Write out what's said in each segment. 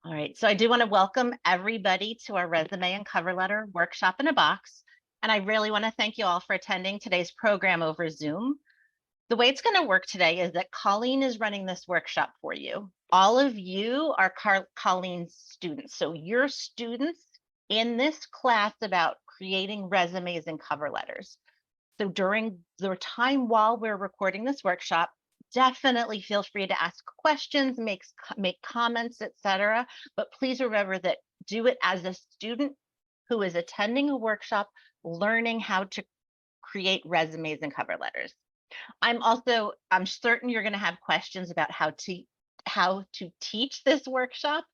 All right, so I do want to welcome everybody to our resume and cover letter workshop in a box. And I really want to thank you all for attending today's program over Zoom. The way it's going to work today is that Colleen is running this workshop for you. All of you are Colleen's students. So you're students in this class about creating resumes and cover letters. So during the time while we're recording this workshop, definitely feel free to ask questions, make comments, etc. But please remember that do it as a student who is attending a workshop, learning how to create resumes and cover letters. I'm certain you're going to have questions about how to teach this workshop.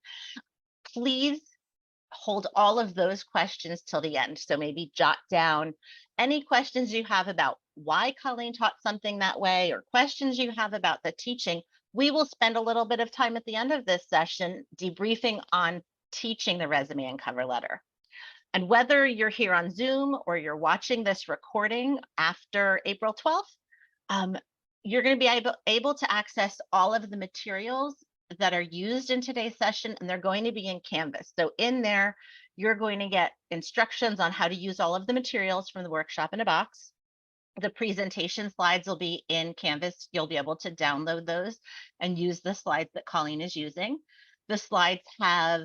Please hold all of those questions till the end. So maybe jot down any questions you have about why Colleen taught something that way, or questions you have about the teaching. We will spend a little bit of time at the end of this session debriefing on teaching the resume and cover letter. And whether you're here on Zoom or you're watching this recording after April 12th, you're going to be able to access all of the materials that are used in today's session, and they're going to be in Canvas. So in there, you're going to get instructions on how to use all of the materials from the workshop in a box. The presentation slides will be in Canvas. You'll be able to download those and use the slides that Colleen is using. The slides have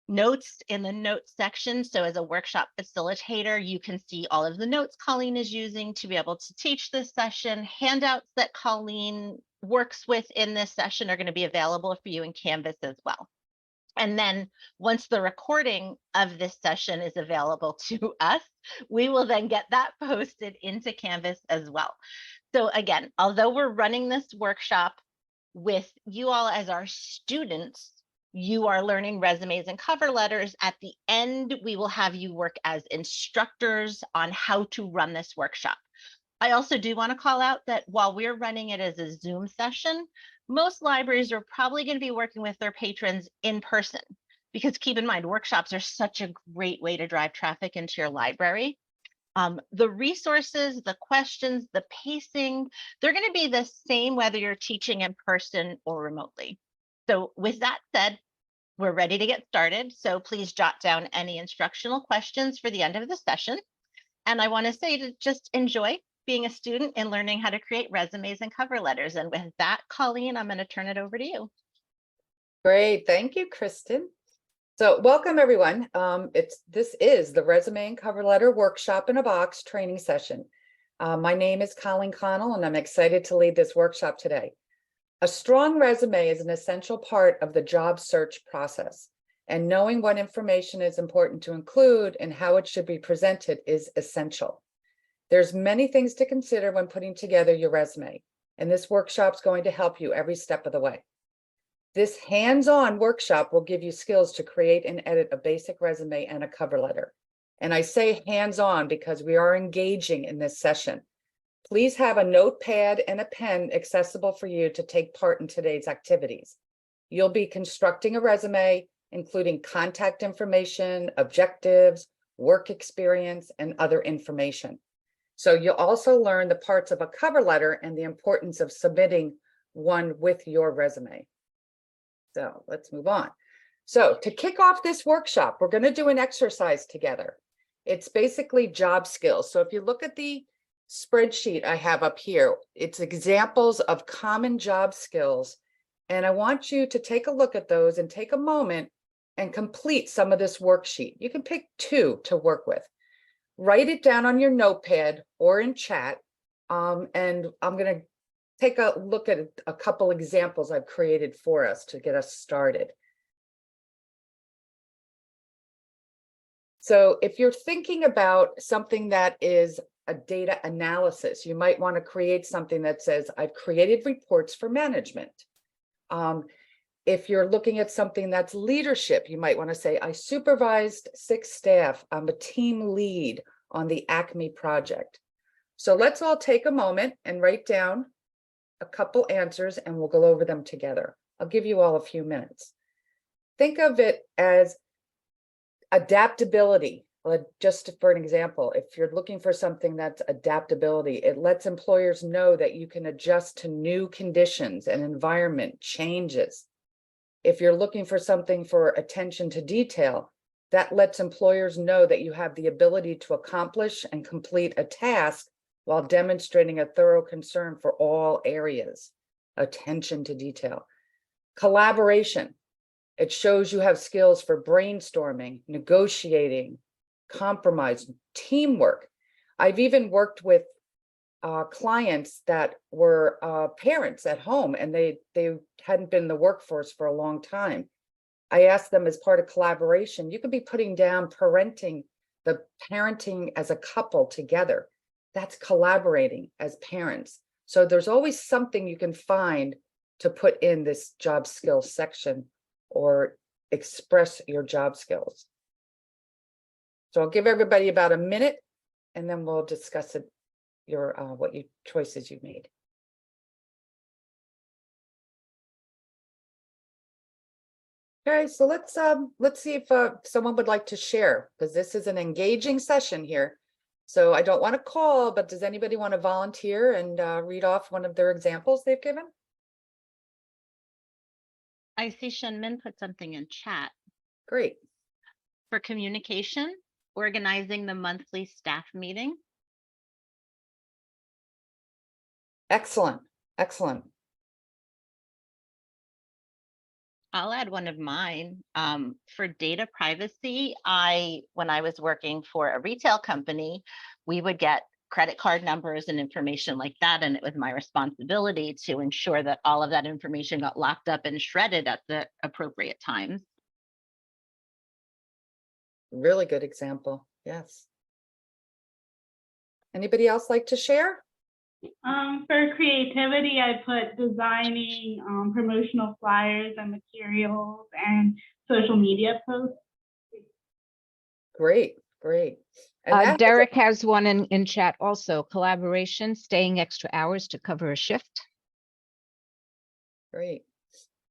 notes in the notes section. So as a workshop facilitator, you can see all of the notes Colleen is using to be able to teach this session. Handouts that Colleen works with in this session are going to be available for you in Canvas as well. And then once the recording of this session is available to us, we will then get that posted into Canvas as well. So again, although we're running this workshop with you all as our students, you are learning resumes and cover letters. At the end, we will have you work as instructors on how to run this workshop. I also do want to call out that while we're running it as a Zoom session, most libraries are probably going to be working with their patrons in person, because keep in mind, workshops are such a great way to drive traffic into your library. The resources, the questions, the pacing, they're going to be the same whether you're teaching in person or remotely. So with that said, we're ready to get started. So please jot down any instructional questions for the end of the session. And I want to say to just enjoy being a student and learning how to create resumes and cover letters. And with that, Colleen, I'm going to turn it over to you. Great. Thank you, Kristen. So welcome, everyone. This is the Resume and Cover Letter Workshop in a Box training session. My name is Colleen Connell, and I'm excited to lead this workshop today. A strong resume is an essential part of the job search process, and knowing what information is important to include and how it should be presented is essential. There's many things to consider when putting together your resume, and this workshop is going to help you every step of the way. This hands-on workshop will give you skills to create and edit a basic resume and a cover letter. And I say hands-on because we are engaging in this session. Please have a notepad and a pen accessible for you to take part in today's activities. You'll be constructing a resume, including contact information, objectives, work experience, and other information. So you'll also learn the parts of a cover letter and the importance of submitting one with your resume. So let's move on. So to kick off this workshop, we're going to do an exercise together. It's basically job skills. So if you look at the spreadsheet I have up here, it's examples of common job skills. And I want you to take a look at those and take a moment and complete some of this worksheet. You can pick 2 to work with. Write it down on your notepad or in chat. And I'm going to take a look at a couple examples I've created for us to get us started. So if you're thinking about something that is a data analysis, you might want to create something that says, I've created reports for management. If you're looking at something that's leadership, you might want to say, I supervised 6 staff. I'm a team lead on the Acme project. So let's all take a moment and write down a couple answers, and we'll go over them together. I'll give you all a few minutes. Think of it as adaptability. Just for an example, if you're looking for something that's adaptability, it lets employers know that you can adjust to new conditions and environment changes. If you're looking for something for attention to detail, that lets employers know that you have the ability to accomplish and complete a task while demonstrating a thorough concern for all areas. Attention to detail. Collaboration. It shows you have skills for brainstorming, negotiating, compromise, teamwork. I've even worked with clients that were parents at home, and they hadn't been in the workforce for a long time. I asked them, as part of collaboration, you could be putting down the parenting as a couple together. That's collaborating as parents. So there's always something you can find to put in this job skills section or express your job skills. So I'll give everybody about a minute, and then we'll discuss it, what choices you made. Okay, so let's see if someone would like to share, because this is an engaging session here. So I don't want to call, but does anybody want to volunteer and read off one of their examples they've given? I see Shenmin put something in chat. Great. For communication, organizing the monthly staff meeting. Excellent, excellent. I'll add one of mine. For data privacy, when I was working for a retail company, we would get credit card numbers and information like that, and it was my responsibility to ensure that all of that information got locked up and shredded at the appropriate times. Really good example. Yes. Anybody else like to share? For creativity, I put designing promotional flyers and materials and social media posts. Great, great. And Derek has one in chat also. Collaboration, staying extra hours to cover a shift. Great.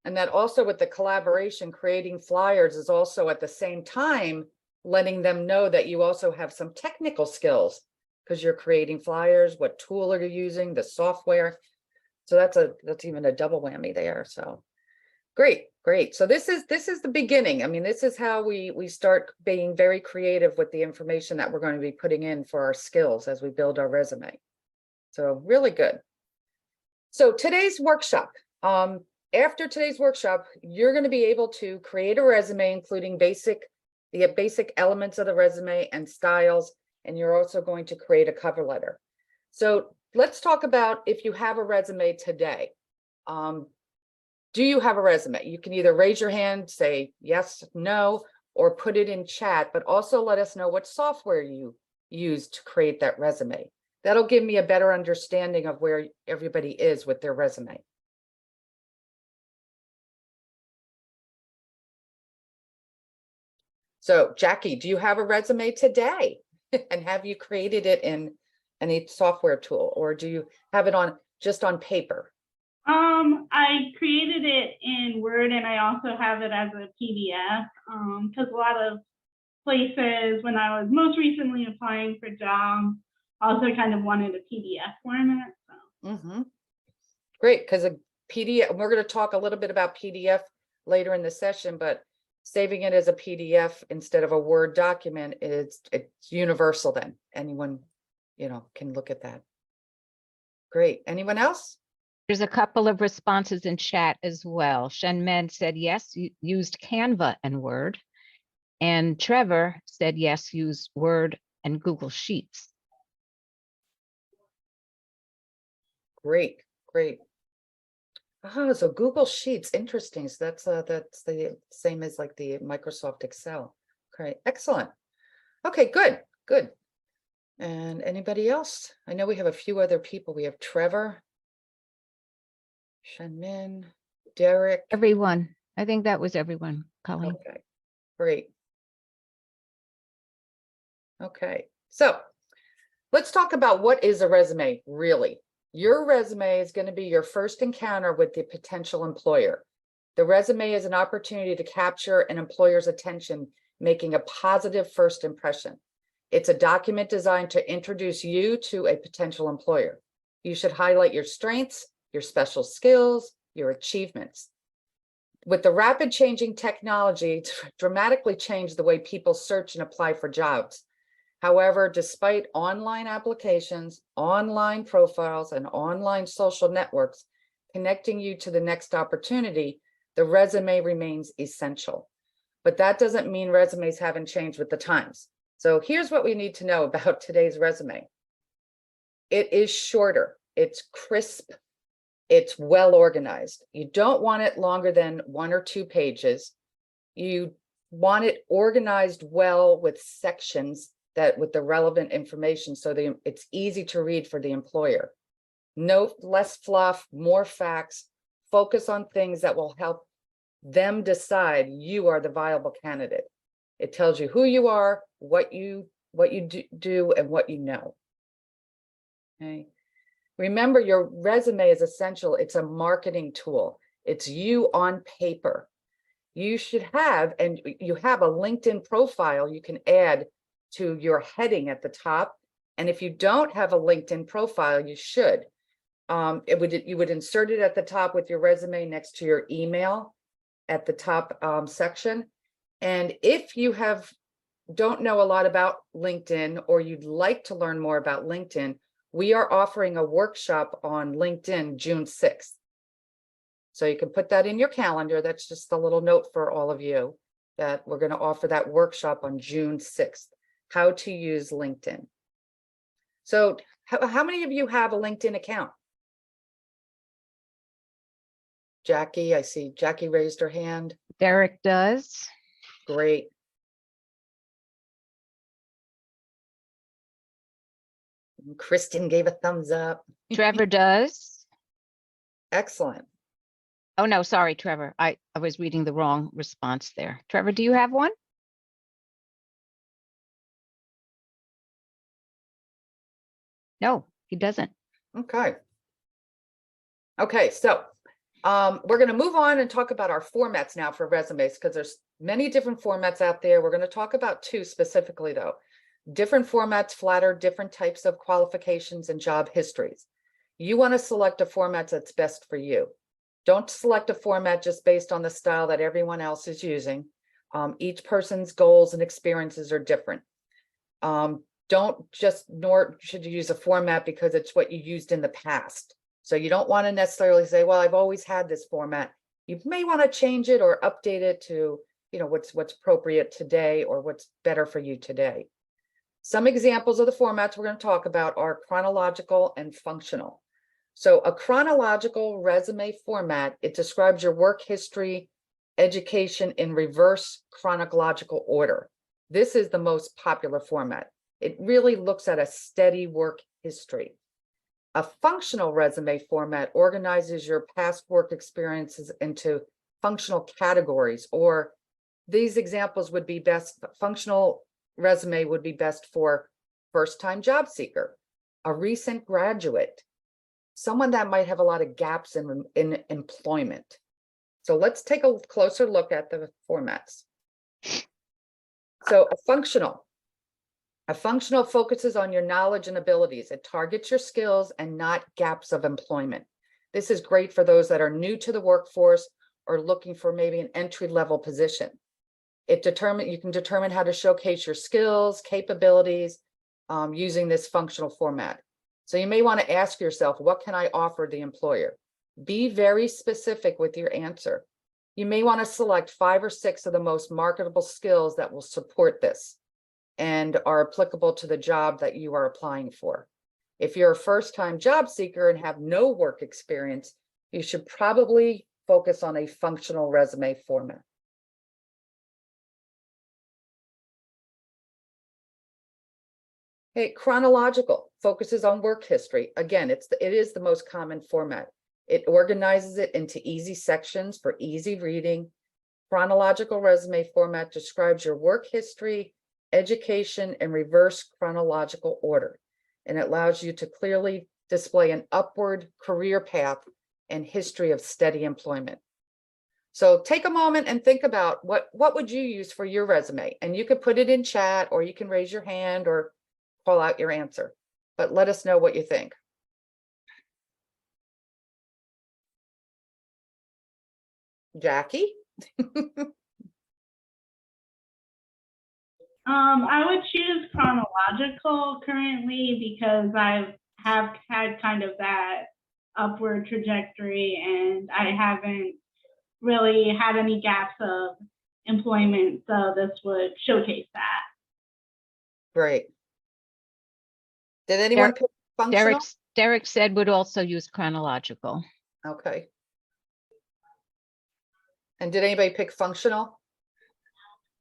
And that also, with the collaboration, creating flyers is also at the same time letting them know that you also have some technical skills, because you're creating flyers, what tool are you using, the software. So that's even a double whammy there. So great, great. So this is the beginning. I mean, this is how we start being very creative with the information that we're going to be putting in for our skills as we build our resume. So really good. So today's workshop, after today's workshop, you're going to be able to create a resume, including the basic elements of the resume and styles. And you're also going to create a cover letter. So let's talk about if you have a resume today. Do you have a resume? You can either raise your hand, say yes, no, or put it in chat, but also let us know what software you use to create that resume. That'll give me a better understanding of where everybody is with their resume. So Jackie, do you have a resume today? And have you created it in any software tool, or do you have it just on paper? I created it in Word, and I also have it as a PDF, because a lot of places, when I was most recently applying for jobs, also kind of wanted a PDF format. So. Great, because a PDF, we're going to talk a little bit about PDF later in the session, but saving it as a PDF instead of a Word document, it's universal then. Anyone, can look at that. Great. Anyone else? There's a couple of responses in chat as well. Shenmen said yes, used Canva and Word. And Trevor said yes, used Word and Google Sheets. Great, great. Oh, so Google Sheets, interesting. So that's the same as like the Microsoft Excel. Okay, excellent. Okay, good, good. And anybody else? I know we have a few other people. We have Trevor, Shenmin, Derek. Everyone. I think that was everyone, Colleen. Okay, great. Okay, so let's talk about what is a resume really. Your resume is going to be your first encounter with the potential employer. The resume is an opportunity to capture an employer's attention, making a positive first impression. It's a document designed to introduce you to a potential employer. You should highlight your strengths, your special skills, your achievements. with the rapid changing technology, it's dramatically changed the way people search and apply for jobs. However, despite online applications, online profiles, and online social networks connecting you to the next opportunity, the resume remains essential. But that doesn't mean resumes haven't changed with the times. So here's what we need to know about today's resume. It is shorter, it's crisp, it's well organized. You don't want it longer than 1 or 2 pages. You want it organized well with sections that with the relevant information so it's easy to read for the employer. No less fluff, more facts, focus on things that will help them decide you are the viable candidate. It tells you who you are, what you do, and what you know. Okay. Remember, your resume is essential. It's a marketing tool. It's you on paper. You should have, and you have a LinkedIn profile you can add to your heading at the top. And if you don't have a LinkedIn profile, you should. You would insert it at the top with your resume next to your email at the top section. And if you don't know a lot about LinkedIn, or you'd like to learn more about LinkedIn, we are offering a workshop on LinkedIn June 6th. So you can put that in your calendar. That's just a little note for all of you that we're going to offer that workshop on June 6th, how to use LinkedIn. So how many of you have a LinkedIn account? Jackie, I see Jackie raised her hand. Derek does. Great. Kristen gave a thumbs up. Trevor does. Excellent. Oh, no, sorry, Trevor. I was reading the wrong response there. Trevor, do you have one? No, he doesn't. Okay. Okay, so we're going to move on and talk about our formats now for resumes, because there's many different formats out there. We're going to talk about 2 specifically, though. Different formats flatter different types of qualifications and job histories. You want to select a format that's best for you. Don't select a format just based on the style that everyone else is using. Each person's goals and experiences are different. Nor should you use a format because it's what you used in the past. So you don't want to necessarily say, well, I've always had this format. You may want to change it or update it to, what's appropriate today or what's better for you today. Some examples of the formats we're going to talk about are chronological and functional. So a chronological resume format, it describes your work history, education in reverse chronological order. This is the most popular format. It really looks at a steady work history. A functional resume format organizes your past work experiences into functional categories, or these examples would be best. Functional resume would be best for first-time job seeker, a recent graduate, someone that might have a lot of gaps in employment. So let's take a closer look at the formats. So a functional focuses on your knowledge and abilities. It targets your skills and not gaps of employment. This is great for those that are new to the workforce or looking for maybe an entry-level position. You can determine how to showcase your skills, capabilities using this functional format. So you may want to ask yourself, what can I offer the employer? Be very specific with your answer. You may want to select 5 or 6 of the most marketable skills that will support this and are applicable to the job that you are applying for. If you're a first-time job seeker and have no work experience, you should probably focus on a functional resume format. Okay, chronological focuses on work history. Again, it is the most common format. It organizes it into easy sections for easy reading. Chronological resume format describes your work history, education in reverse chronological order, and it allows you to clearly display an upward career path and history of steady employment. So take a moment and think about what would you use for your resume, and you could put it in chat, or you can raise your hand or call out your answer, but let us know what you think. Jackie? I would choose chronological currently because I have had kind of that upward trajectory and I haven't really had any gaps of employment. So this would showcase that. Great. Did anyone pick functional? Derek said would also use chronological. Okay. And did anybody pick functional?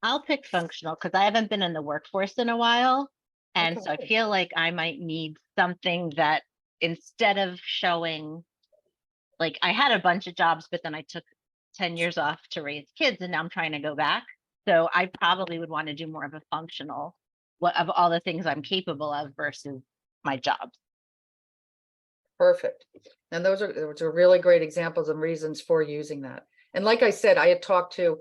I'll pick functional because I haven't been in the workforce in a while. And so I Okay. feel like I might need something that instead of showing, like I had a bunch of jobs, but then I took 10 years off to raise kids and now I'm trying to go back. So I probably would want to do more of a functional, what of all the things I'm capable of versus my jobs. Perfect. And those are really great examples and reasons for using that. And like I said, I had talked to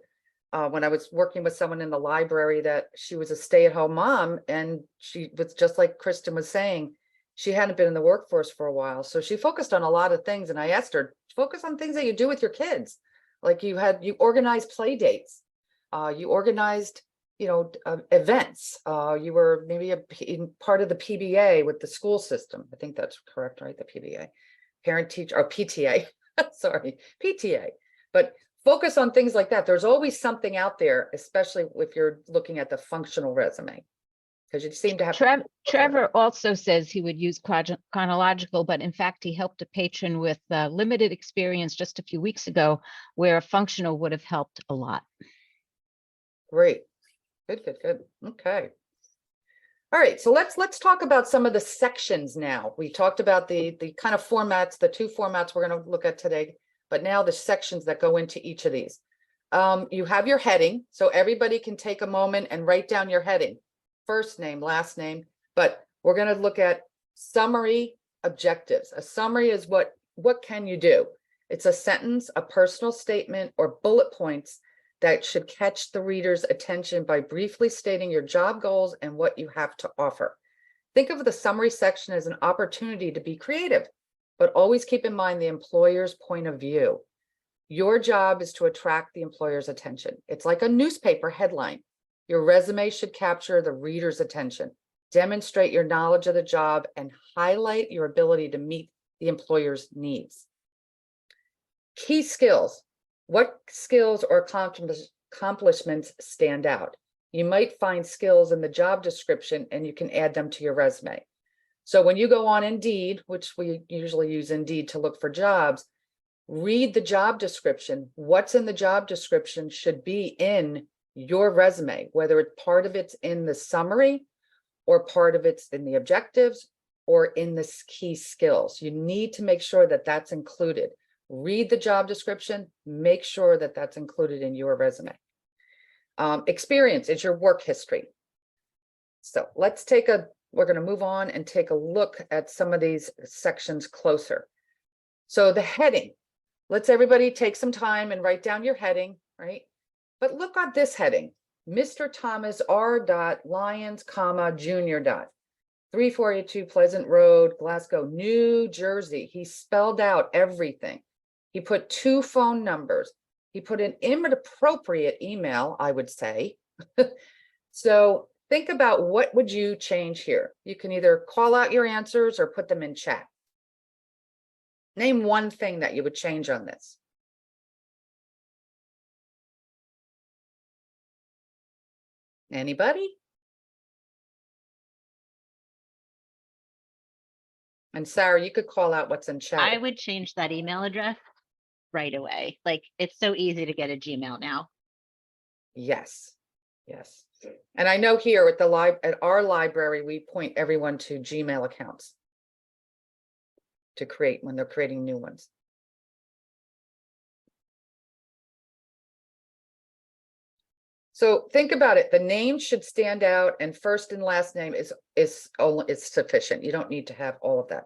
when I was working with someone in the library that she was a stay-at-home mom, and she was just like Kristen was saying, she hadn't been in the workforce for a while. So she focused on a lot of things. And I asked her, focus on things that you do with your kids. Like you organized play dates, you organized, events. You were maybe part of the PBA with the school system. I think that's correct, right? The PBA, parent teacher, or PTA, sorry, PTA. But focus on things like that. There's always something out there, especially if you're looking at the functional resume, because you seem to have. Trevor also says he would use chronological, but in fact, he helped a patron with limited experience just a few weeks ago where a functional would have helped a lot. Great. Good. Okay. All right. So let's talk about some of the sections now. We talked about the kind of formats, the two formats we're going to look at today, but now the sections that go into each of these. You have your heading, so everybody can take a moment and write down your heading, first name, last name, but we're going to look at summary objectives. A summary is what can you do? It's a sentence, a personal statement, or bullet points that should catch the reader's attention by briefly stating your job goals and what you have to offer. Think of the summary section as an opportunity to be creative, but always keep in mind the employer's point of view. Your job is to attract the employer's attention. It's like a newspaper headline. Your resume should capture the reader's attention, demonstrate your knowledge of the job, and highlight your ability to meet the employer's needs. Key skills. What skills or accomplishments stand out? You might find skills in the job description and you can add them to your resume. So when you go on Indeed, which we usually use Indeed to look for jobs, read the job description. What's in the job description should be in your resume, whether it's part of it's in the summary or part of it's in the objectives or in the key skills. You need to make sure that that's included. Read the job description, make sure that that's included in your resume. Experience is your work history. So we're going to move on and take a look at some of these sections closer. So the heading, let's everybody take some time and write down your heading, right? But look at this heading, Mr. Thomas R. Lyons, Jr. 3482 Pleasant Road, Glasgow, New Jersey. He spelled out everything. He put 2 phone numbers. He put an inappropriate email, I would say. So think about what would you change here. You can either call out your answers or put them in chat. Name one thing that you would change on this. Anybody? And Sarah, you could call out what's in chat. I would change that email address right away. Like it's so easy to get a Gmail now. Yes. And I know here at our library, we point everyone to Gmail accounts to create when they're creating new ones. So think about it. The name should stand out, and first and last name is sufficient. You don't need to have all of that.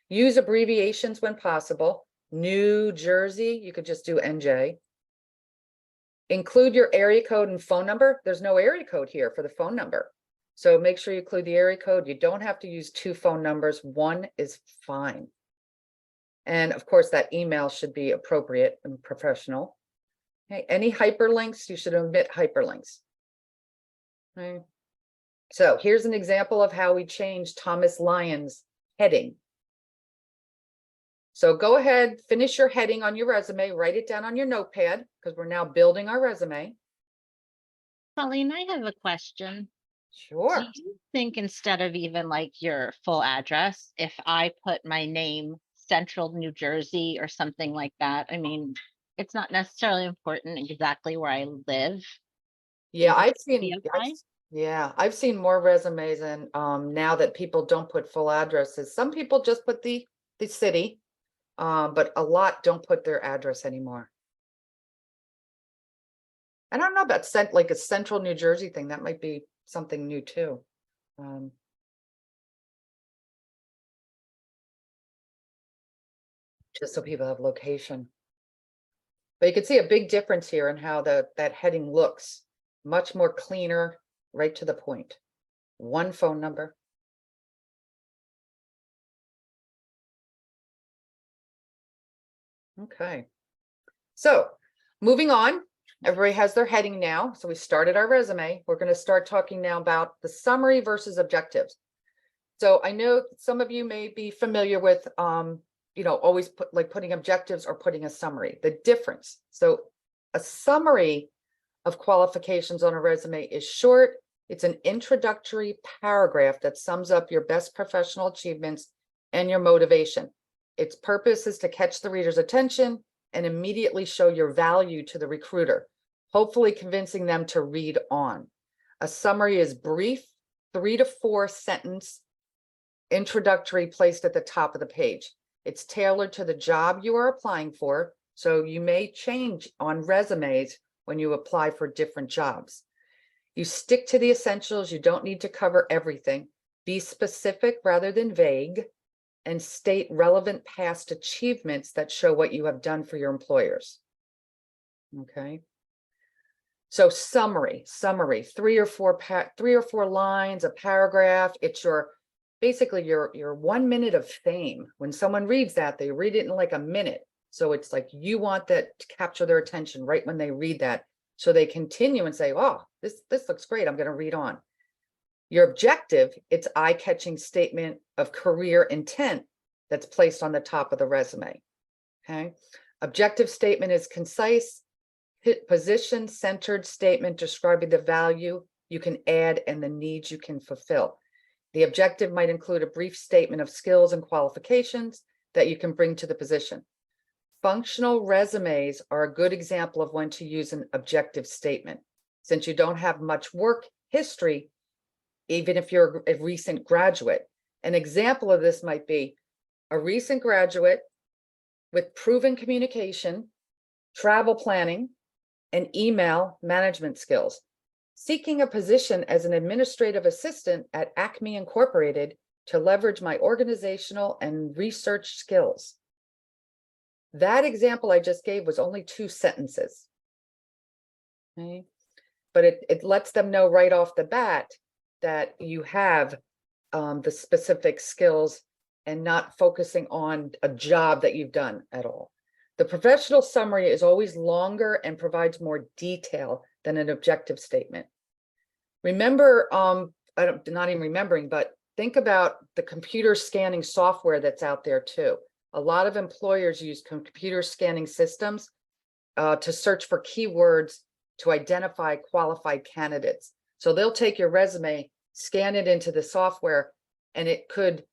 Use abbreviations when possible. New Jersey, you could just do NJ. Include your area code and phone number. There's no area code here for the phone number. So make sure you include the area code. You don't have to use 2 phone numbers. 1 is fine. And of course, that email should be appropriate and professional. Okay, any hyperlinks, you should omit hyperlinks. Okay. So here's an example of how we changed Thomas Lyon's heading. So go ahead, finish your heading on your resume, write it down on your notepad, because we're now building our resume. Colleen, I have a question. Sure. Do you think instead of even like your full address, if I put my name, Central New Jersey or something like that, I mean, it's not necessarily important exactly where I live. Yeah, you think I've it'd seen, be okay? yeah, I've seen more resumes, and now that people don't put full addresses, some people just put the city, but a lot don't put their address anymore. I don't know about like a Central New Jersey thing. That might be something new too. Just so people have location. But you can see a big difference here in how that heading looks. Much more cleaner, right to the point. One phone number. Okay. So moving on, everybody has their heading now. So we started our resume. We're going to start talking now about the summary versus objectives. So I know some of you may be familiar with, always putting objectives or putting a summary, the difference. So a summary of qualifications on a resume is short. It's an introductory paragraph that sums up your best professional achievements and your motivation. Its purpose is to catch the reader's attention and immediately show your value to the recruiter, hopefully convincing them to read on. A summary is brief, 3 to 4 sentence introductory placed at the top of the page. It's tailored to the job you are applying for, so you may change on resumes when you apply for different jobs. You stick to the essentials. You don't need to cover everything. Be specific rather than vague, and state relevant past achievements that show what you have done for your employers. Okay. So summary, 3 or 4 lines, a paragraph. It's basically your 1 minute of fame. When someone reads that, they read it in like a minute. So it's like you want that to capture their attention right when they read that. So they continue and say, oh, this looks great. I'm going to read on. Your objective, it's eye-catching statement of career intent that's placed on the top of the resume. Okay. Objective statement is concise, position-centered statement describing the value you can add and the needs you can fulfill. The objective might include a brief statement of skills and qualifications that you can bring to the position. Functional resumes are a good example of when to use an objective statement. Since you don't have much work history, even if you're a recent graduate. An example of this might be a recent graduate with proven communication, travel planning, and email management skills, seeking a position as an administrative assistant at Acme Incorporated to leverage my organizational and research skills. That example I just gave was only 2 sentences. Okay. But it lets them know right off the bat that you have the specific skills and not focusing on a job that you've done at all. The professional summary is always longer and provides more detail than an objective statement. Remember, not even remembering, but think about the computer scanning software that's out there too. A lot of employers use computer scanning systems to search for keywords to identify qualified candidates. So they'll take your resume, scan it into the software, and it could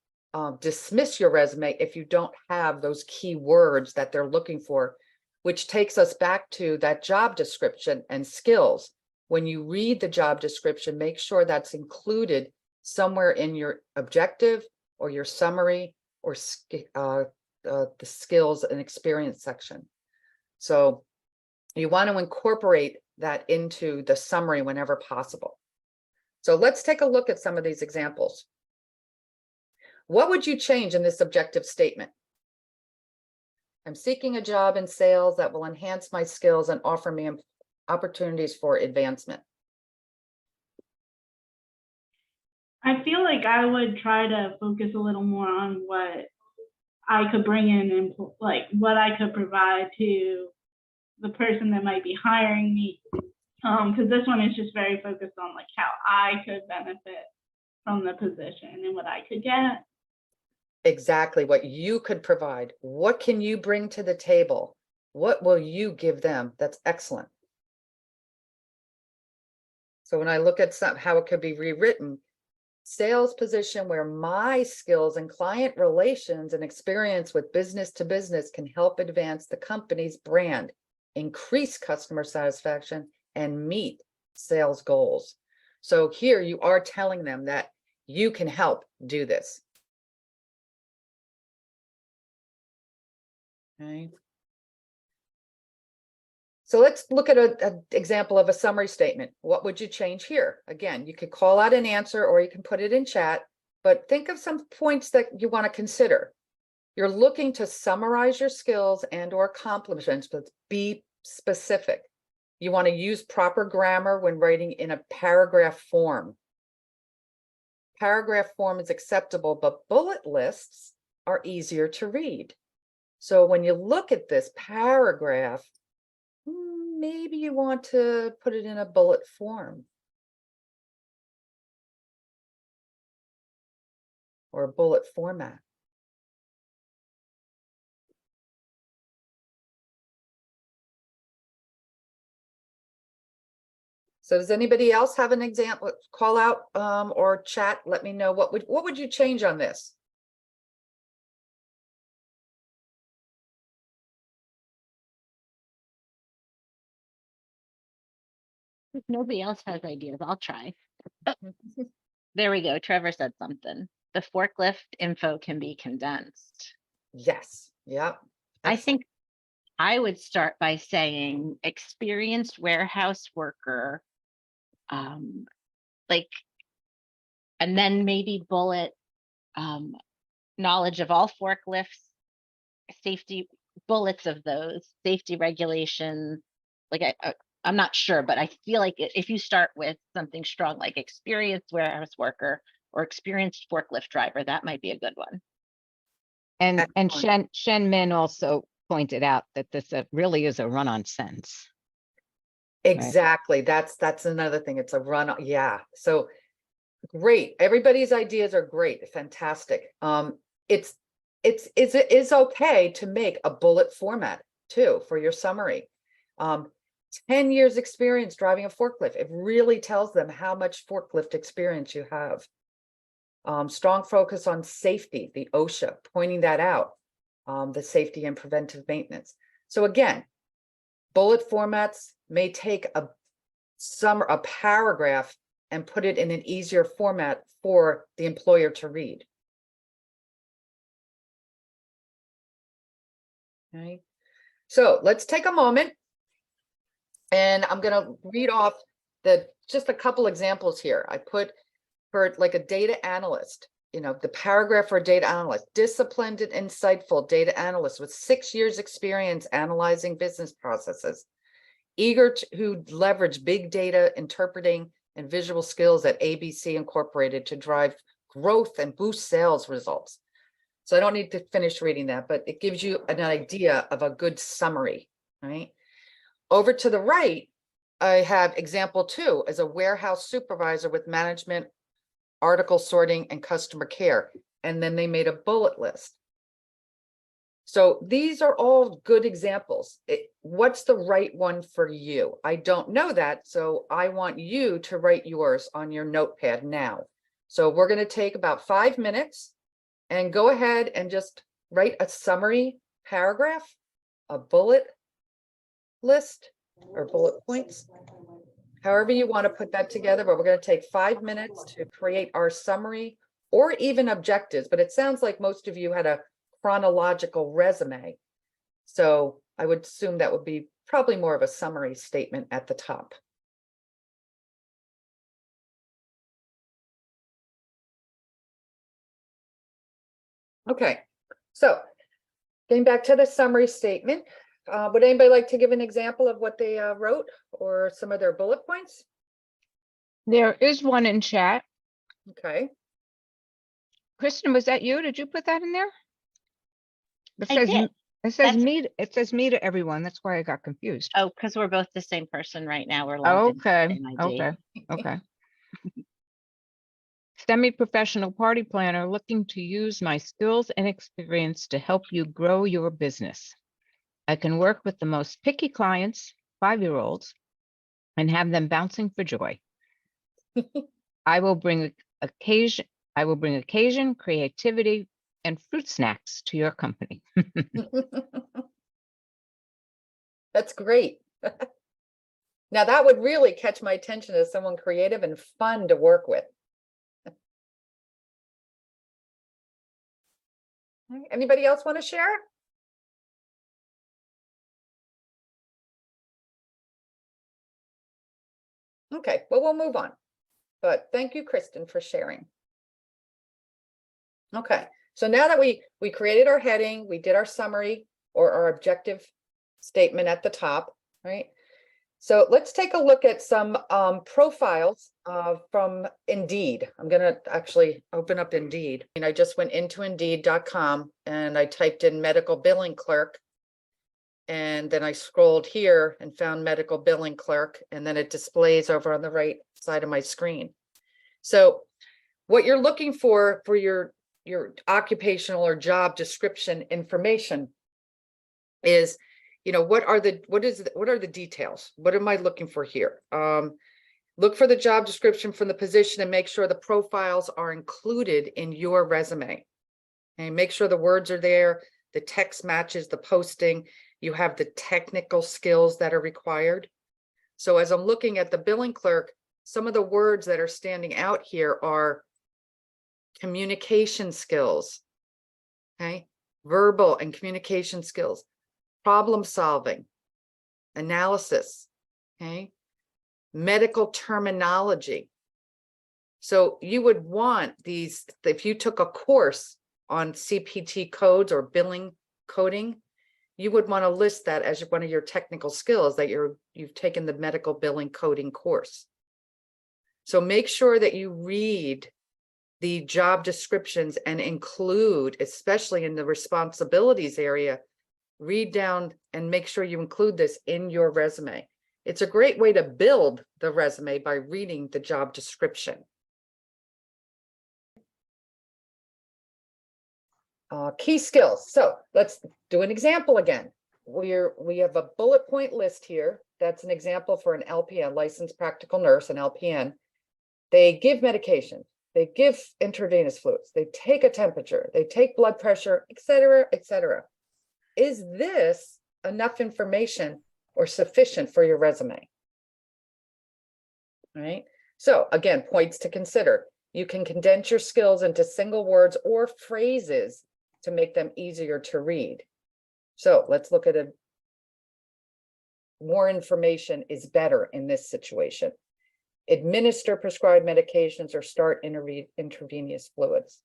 dismiss your resume if you don't have those keywords that they're looking for, which takes us back to that job description and skills. When you read the job description, make sure that's included somewhere in your objective or your summary or the skills and experience section. So you want to incorporate that into the summary whenever possible. So let's take a look at some of these examples. What would you change in this objective statement? I'm seeking a job in sales that will enhance my skills and offer me opportunities for advancement. I feel like I would try to focus a little more on what I could bring in and like what I could provide to the person that might be hiring me. Because this one is just very focused on like how I could benefit from the position and what I could get. Exactly what you could provide. What can you bring to the table? What will you give them? That's excellent. So when I look at how it could be rewritten, sales position where my skills and client relations and experience with business to business can help advance the company's brand, increase customer satisfaction, and meet sales goals. So here you are telling them that you can help do this. Okay. So let's look at an example of a summary statement. What would you change here? Again, you could call out an answer or you can put it in chat, but think of some points that you want to consider. You're looking to summarize your skills and or accomplishments, but be specific. You want to use proper grammar when writing in a paragraph form. Paragraph form is acceptable, but bullet lists are easier to read. So when you look at this paragraph, maybe you want to put it in a bullet form or a bullet format. So does anybody else have an example? Call out or chat. Let me know what would you change on this? If nobody else has ideas, I'll try. Oh, there we go. Trevor said something. The forklift info can be condensed. Yes. Yep. I think I would start by saying experienced warehouse worker, like, and then maybe bullet knowledge of all forklifts, safety bullets of those, safety regulations. Like I'm not sure, but I feel like if you start with something strong like experienced warehouse worker or experienced forklift driver, that might be a good one. And Excellent. Shen Min also pointed out that this really is a run-on sentence. Exactly. That's another thing. It's a run. Yeah. So great. Everybody's ideas are great. Fantastic. It's okay to make a bullet format too for your summary. 10 years experience driving a forklift. It really tells them how much forklift experience you have. Strong focus on safety, the OSHA, pointing that out, the safety and preventive maintenance. So again, bullet formats may take a paragraph and put it in an easier format for the employer to read. Okay, so let's take a moment and I'm going to read off just a couple examples here. I put for like a data analyst, the paragraph for a data analyst, disciplined and insightful data analyst with 6 years experience analyzing business processes, eager to leverage big data interpreting and visual skills at ABC Incorporated to drive growth and boost sales results. So I don't need to finish reading that, but it gives you an idea of a good summary, right? Over to the right, I have example 2 as a warehouse supervisor with management, article sorting, and customer care. And then they made a bullet list. So these are all good examples. What's the right one for you? I don't know that, so I want you to write yours on your notepad now. So we're going to take about 5 minutes and go ahead and just write a summary paragraph, a bullet list or bullet points, however you want to put that together, but we're going to take 5 minutes to create our summary or even objectives. But it sounds like most of you had a chronological resume. So I would assume that would be probably more of a summary statement at the top. Okay, so getting back to the summary statement, would anybody like to give an example of what they wrote or some of their bullet points? There is one in chat. Okay. Kristen, was that you? Did you put that in there? It I says did. It says That's- me, it says me to everyone. That's why I got confused. Oh, because we're both the same person right now. We're logged into the Okay, same ID. okay, okay. Semi-professional party planner looking to use my skills and experience to help you grow your business. I can work with the most picky clients, 5-year-olds, and have them bouncing for joy. I will bring occasion, creativity, and fruit snacks to your company. That's great. Now that would really catch my attention as someone creative and fun to work with. Anybody else want to share? Okay, well, we'll move on. But thank you, Kristen, for sharing. Okay, so now that we created our heading, we did our summary or our objective statement at the top, right? So let's take a look at some profiles from Indeed. I'm going to actually open up Indeed. And I just went into Indeed.com and I typed in medical billing clerk. And then I scrolled here and found medical billing clerk, and then it displays over on the right side of my screen. So what you're looking for your occupational or job description information is, what are the details? What am I looking for here? Look for the job description from the position and make sure the profiles are included in your resume. And make sure the words are there, the text matches the posting, you have the technical skills that are required. So as I'm looking at the billing clerk, some of the words that are standing out here are communication skills, okay? Verbal and communication skills, problem solving, analysis, okay? Medical terminology. So you would want these, if you took a course on CPT codes or billing coding, you would want to list that as one of your technical skills that you've taken the medical billing coding course. So make sure that you read the job descriptions and include, especially in the responsibilities area, read down and make sure you include this in your resume. It's a great way to build the resume by reading the job description. Key skills. So let's do an example again. We have a bullet point list here. That's an example for an LPN, licensed practical nurse, an LPN. They give medication, they give intravenous fluids, they take a temperature, they take blood pressure, et cetera, et cetera. Is this enough information or sufficient for your resume? All right. So again, points to consider. You can condense your skills into single words or phrases to make them easier to read. So let's look at more information is better in this situation. Administer prescribed medications or start intravenous fluids.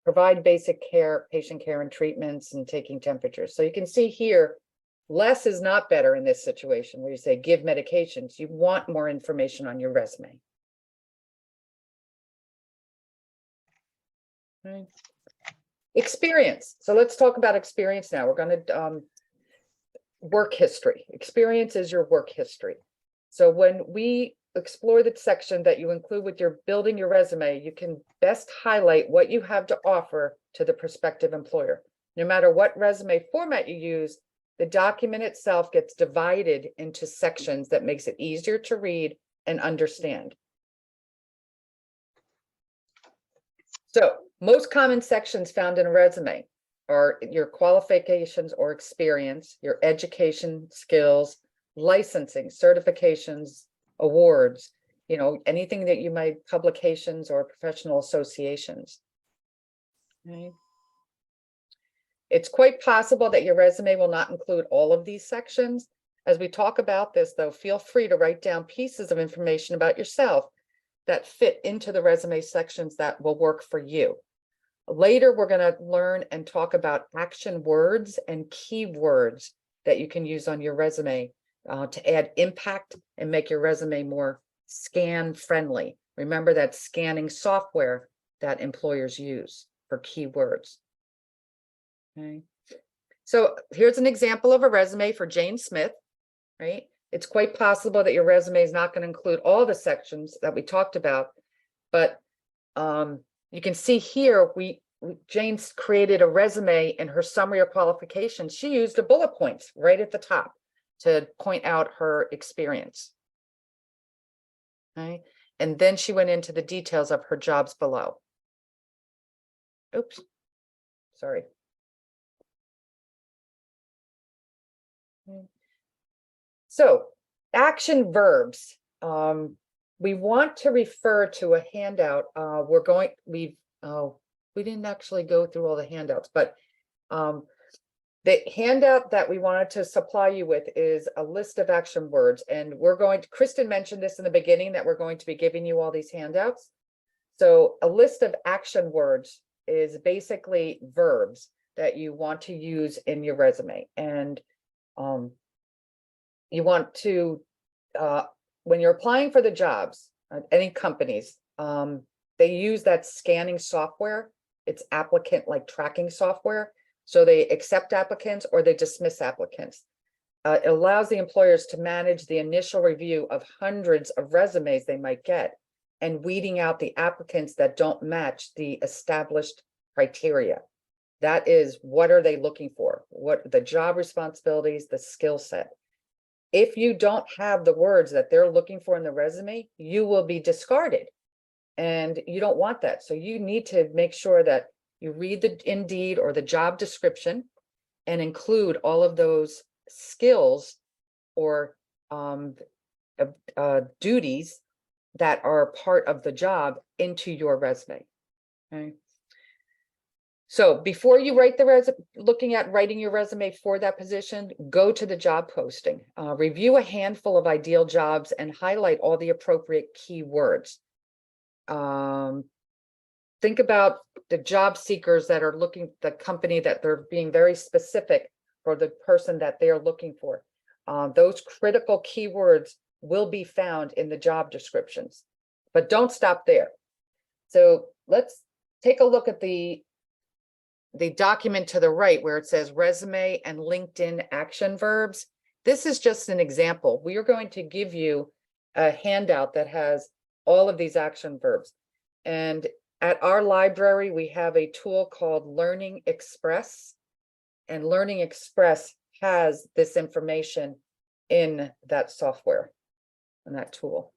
Provide basic care, patient care and treatments and taking temperatures. So you can see here, less is not better in this situation where you say give medications. You want more information on your resume. Okay. Experience. So let's talk about experience now. We're going to work history. Experience is your work history. So when we explore the section that you include with your building your resume, you can best highlight what you have to offer to the prospective employer. No matter what resume format you use, the document itself gets divided into sections that makes it easier to read and understand. So most common sections found in a resume are your qualifications or experience, your education, skills, licensing, certifications, awards, anything that you might, publications or professional associations. Okay. It's quite possible that your resume will not include all of these sections. As we talk about this, though, feel free to write down pieces of information about yourself that fit into the resume sections that will work for you. Later, we're going to learn and talk about action words and keywords that you can use on your resume to add impact and make your resume more scan friendly. Remember that scanning software that employers use for keywords. Okay. So here's an example of a resume for Jane Smith, right? It's quite possible that your resume is not going to include all the sections that we talked about, but you can see here, Jane's created a resume in her summary of qualifications. She used the bullet points right at the top to point out her experience. Okay. And then she went into the details of her jobs below. Oops, sorry. So action verbs. We want to refer to a handout. We didn't actually go through all the handouts, but the handout that we wanted to supply you with is a list of action words. And Kristen mentioned this in the beginning, that we're going to be giving you all these handouts. So a list of action words is basically verbs that you want to use in your resume. And you want to, when you're applying for the jobs, any companies, they use that scanning software. It's applicant like tracking software. So they accept applicants or they dismiss applicants. It allows the employers to manage the initial review of hundreds of resumes they might get and weeding out the applicants that don't match the established criteria. That is, what are they looking for? What the job responsibilities, the skill set. If you don't have the words that they're looking for in the resume, you will be discarded. And you don't want that. So you need to make sure that you read the Indeed or the job description and include all of those skills or duties that are part of the job into your resume. Okay. So before you write the looking at writing your resume for that position, go to the job posting, review a handful of ideal jobs and highlight all the appropriate keywords. Think about the job seekers that are looking, the company that they're being very specific for the person that they're looking for. Those critical keywords will be found in the job descriptions, but don't stop there. So let's take a look at the document to the right where it says resume and LinkedIn action verbs. This is just an example. We are going to give you a handout that has all of these action verbs. And at our library, we have a tool called Learning Express, and Learning Express has this information in that software and that tool.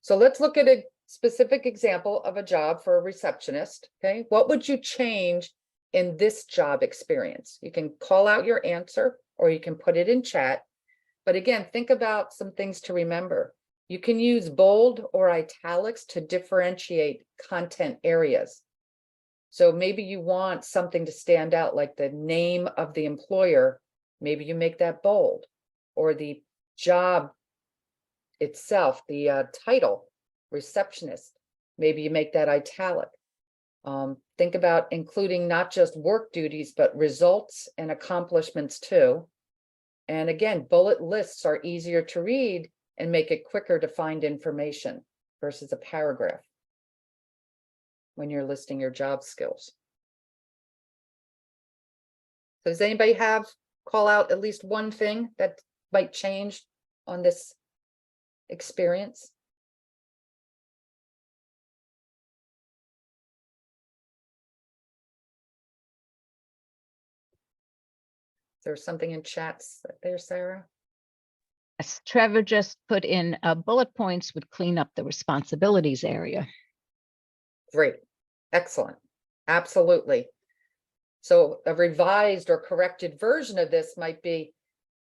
So let's look at a specific example of a job for a receptionist. Okay, what would you change in this job experience? You can call out your answer or you can put it in chat. But again, think about some things to remember. You can use bold or italics to differentiate content areas. So maybe you want something to stand out, like the name of the employer. Maybe you make that bold, or the job itself, the title, receptionist. Maybe you make that italic. Think about including not just work duties, but results and accomplishments too. And again, bullet lists are easier to read and make it quicker to find information versus a paragraph when you're listing your job skills. So does anybody call out at least one thing that might change on this experience? There's something in chats there, Sarah? Yes, Trevor just put in bullet points would clean up the responsibilities area. Great, excellent, absolutely. So a revised or corrected version of this might be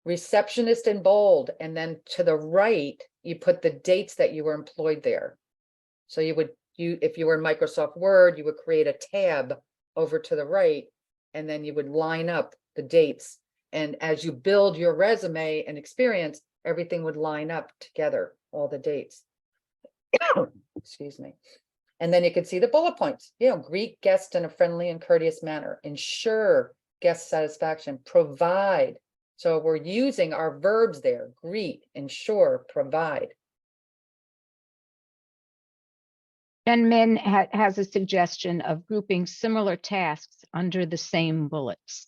receptionist in bold, and then to the right, you put the dates that you were employed there. So if you were in Microsoft Word, you would create a tab over to the right, and then you would line up the dates. And as you build your resume and experience, everything would line up together, all the dates. Excuse me. And then you can see the bullet points, greet guests in a friendly and courteous manner, ensure guest satisfaction, provide. So we're using our verbs there, greet, ensure, provide. And Min has a suggestion of grouping similar tasks under the same bullets.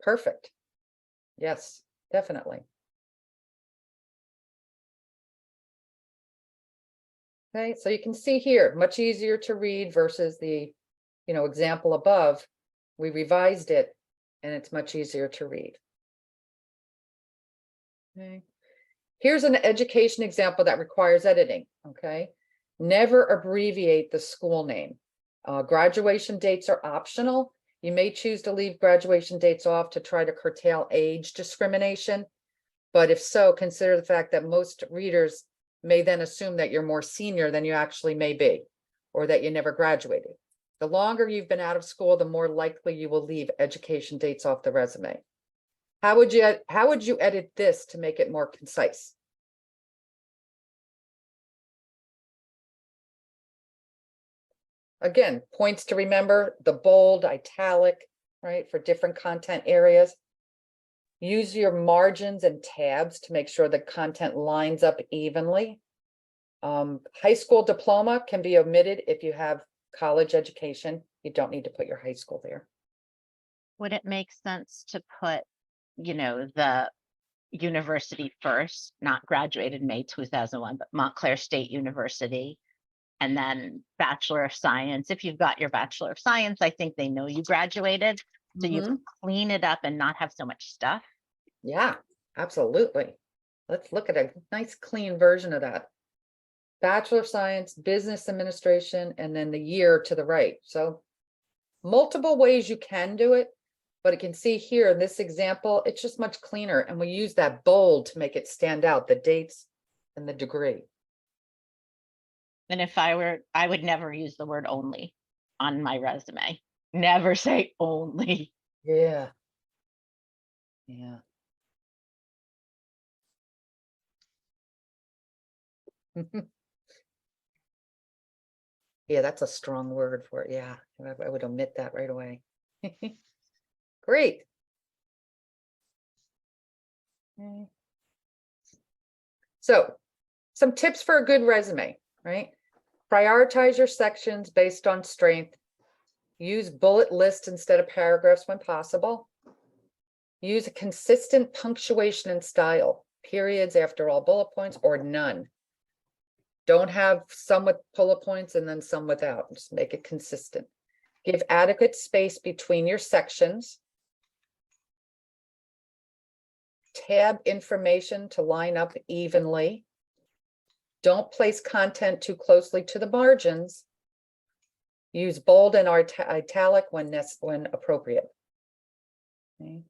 Perfect. Yes, definitely. Okay, so you can see here, much easier to read versus the, example above. We revised it and it's much easier to read. Okay. Here's an education example that requires editing, okay? Never abbreviate the school name. Graduation dates are optional. You may choose to leave graduation dates off to try to curtail age discrimination. But if so, consider the fact that most readers may then assume that you're more senior than you actually may be, or that you never graduated. The longer you've been out of school, the more likely you will leave education dates off the resume. How would you edit this to make it more concise? Again, points to remember, the bold, italic, right, for different content areas. Use your margins and tabs to make sure the content lines up evenly. High school diploma can be omitted if you have college education. You don't need to put your high school there. Would it make sense to put, the university first, not graduated May 2001, but Montclair State University, and then Bachelor of Science? If you've got your Bachelor of Science, I think they know you graduated, so you can clean it up and not have so much stuff. Yeah, absolutely. Let's look at a nice clean version of that. Bachelor of Science, Business Administration, and then the year to the right. So multiple ways you can do it, but you can see here in this example, it's just much cleaner. And we use that bold to make it stand out, the dates and the degree. And if I would never use the word only on my resume. Never say only. Yeah. Yeah. Yeah, that's a strong word for it. Yeah, I would omit that right away. Great. Okay. So, some tips for a good resume, right? Prioritize your sections based on strength. Use bullet lists instead of paragraphs when possible. Use a consistent punctuation and style, periods after all bullet points or none. Don't have some with bullet points and then some without. Just make it consistent. Give adequate space between your sections. Tab information to line up evenly. Don't place content too closely to the margins. Use bold and italic when appropriate. Okay.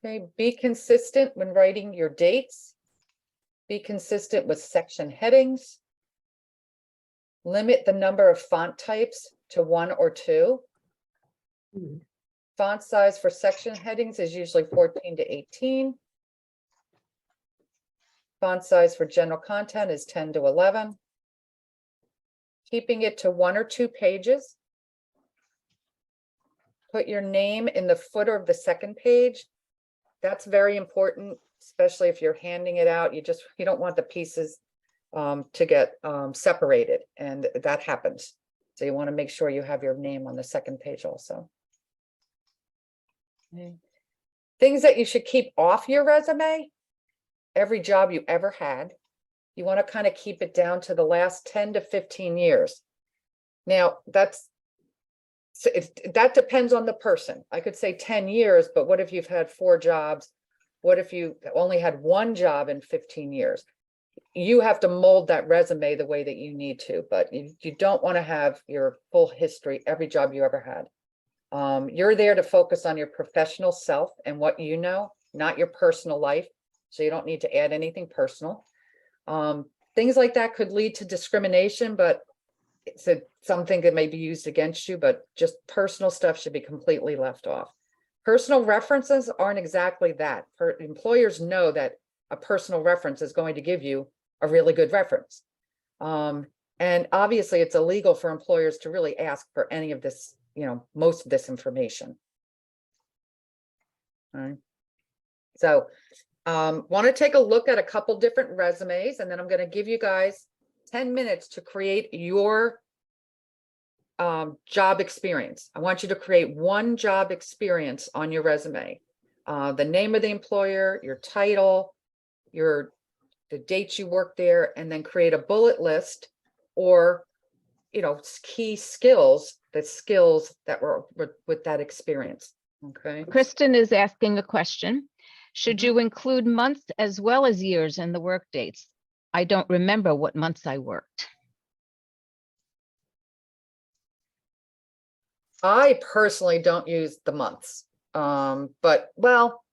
Okay, be consistent when writing your dates. Be consistent with section headings. Limit the number of font types to 1 or 2. Font size for section headings is usually 14 to 18. Font size for general content is 10 to 11. Keeping it to 1 or 2 pages. Put your name in the footer of the second page. That's very important, especially if you're handing it out. You don't want the pieces to get separated, and that happens. So you want to make sure you have your name on the second page also. Okay. Things that you should keep off your resume: every job you ever had. You want to kind of keep it down to the last 10 to 15 years. Now, that depends on the person. I could say 10 years, but what if you've had 4 jobs? What if you only had 1 job in 15 years? You have to mold that resume the way that you need to, but you don't want to have your full history, every job you ever had. You're there to focus on your professional self and what you know, not your personal life. So you don't need to add anything personal. Things like that could lead to discrimination, but it's something that may be used against you, but just personal stuff should be completely left off. Personal references aren't exactly that. Employers know that a personal reference is going to give you a really good reference. And obviously it's illegal for employers to really ask for any of this most of this information. All right. So want to take a look at a couple different resumes, and then I'm going to give you guys 10 minutes to create your job experience. I want you to create one job experience on your resume. The name of the employer, your title, the dates you worked there, and then create a bullet list or, key skills, the skills that were with that experience. Okay. Kristen is asking a question. Should Mhm. you include months as well as years in the work dates? I don't remember what months I worked. I personally don't use the months. But well,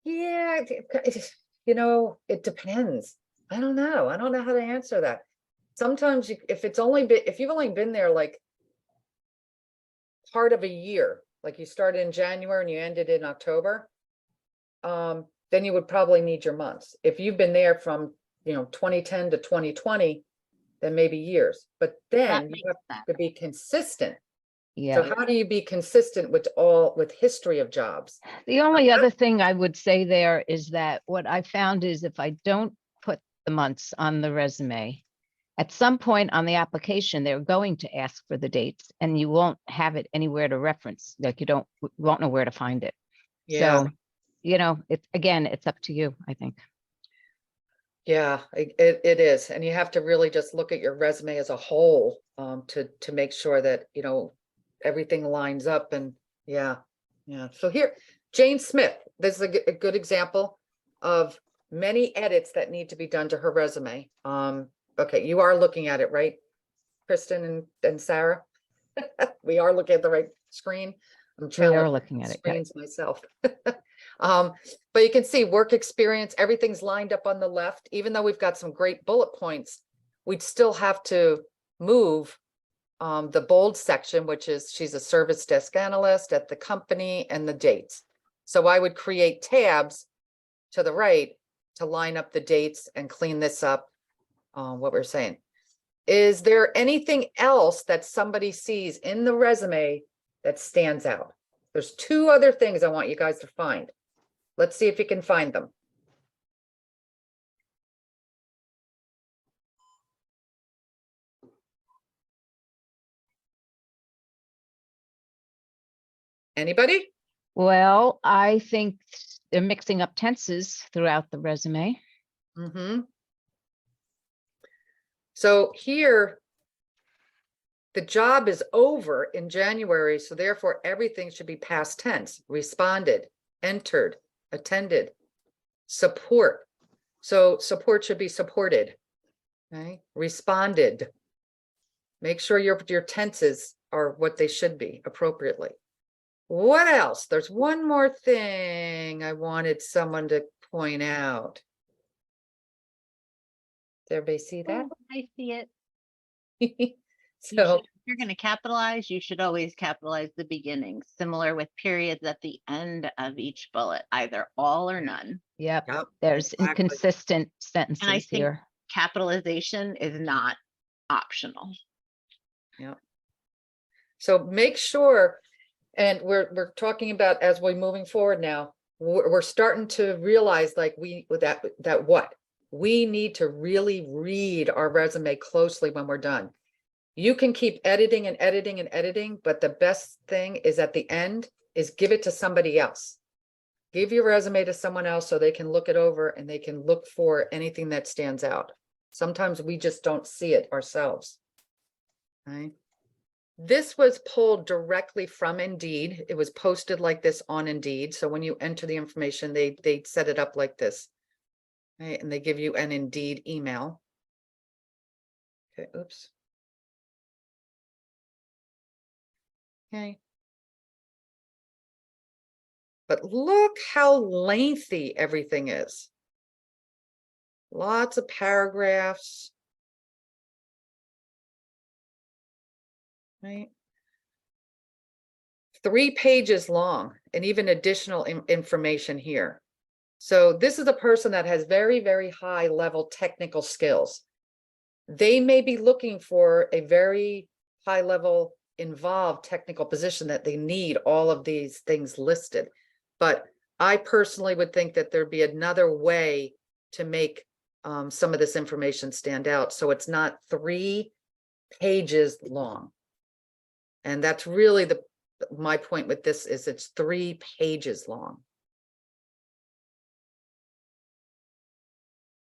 yeah, it depends. I don't know. I don't know how to answer that. Sometimes if you've only been there like part of a year, like you started in January and you ended in October, then you would probably need your months. If you've been there from 2010 to 2020, then maybe years. But then you makes have sense. to be consistent. Yeah. So how do you be consistent with history of jobs? The only other thing I would say there is that what I found is if I don't put the months on the resume, at some point on the application, they're going to ask for the dates and you won't have it anywhere to reference. Like you won't know where to find it. Yeah. So, it's up to you, I think. Yeah, it is. And you have to really just look at your resume as a whole to make sure that, everything lines up. And yeah. So here, Jane Smith, this is a good example of many edits that need to be done to her resume. Okay, you are looking at it, right? Kristen and Sarah? We are looking at the right screen. I'm We are challenged looking at it. Yeah. screens myself. But you can see work experience, everything's lined up on the left. Even though we've got some great bullet points, we'd still have to move the bold section, which is she's a service desk analyst at the company, and the dates. So I would create tabs to the right to line up the dates and clean this up. What we're saying. Is there anything else that somebody sees in the resume that stands out? There's two other things I want you guys to find. Let's see if you can find them. Anybody? Well, I think they're mixing up tenses throughout the resume. Mm-hmm. So here, the job is over in January, so therefore everything should be past tense. Responded, entered, attended, support. So support should be supported. Okay, responded. Make sure your tenses are what they should be appropriately. What else? There's one more thing I wanted someone to point out. Did everybody see that? I see it. So If you're going to capitalize, you should always capitalize the beginning, similar with periods at the end of each bullet, either all or none. Yep. Yep, There's exactly. inconsistent And I sentences think here. capitalization is not optional. So make sure, and we're talking about as we're moving forward now, we're starting to realize like we need to really read our resume closely when we're done. You can keep editing and editing and editing, but the best thing is at the end is give it to somebody else. Give your resume to someone else so they can look it over and they can look for anything that stands out. Sometimes we just don't see it ourselves. Okay. This was pulled directly from Indeed. It was posted like this on Indeed. So when you enter the information, they set it up like this. Right? And they give you an Indeed email. Okay, oops. Okay. But look how lengthy everything is. Lots of paragraphs. Right. 3 pages long, and even additional information here. So this is a person that has very, very high level technical skills. They may be looking for a very high level involved technical position that they need all of these things listed. But I personally would think that there'd be another way to make some of this information stand out, so it's not 3 pages long. And that's really my point with this is it's 3 pages long.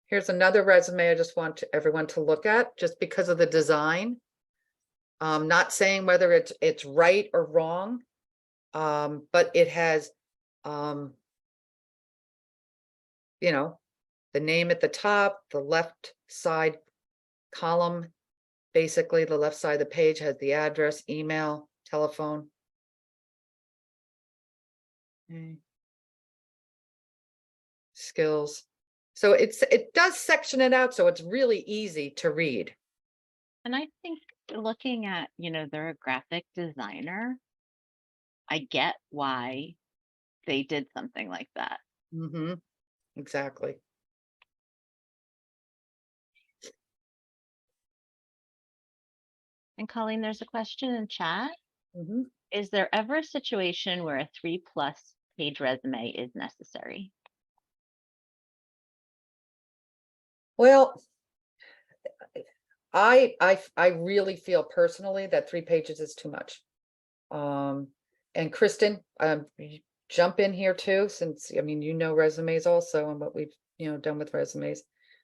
Here's another resume I just want everyone to look at, just because of the design. Not saying whether it's right or wrong, but it has, you know, the name at the top, the left side column, basically the left side of the page has the address, email, telephone. Okay. Skills. So it does section it out, so it's really easy to read. And I think looking at, they're a graphic designer, I get why they did something like that. Mm-hmm. Exactly. And Colleen, there's a question in chat. Mm-hmm. Is there ever a situation where a 3+ page resume is necessary? Well, I really feel personally that 3 pages is too much. And Kristen, you jump in here too, since I mean, resumes also and what we've done with resumes,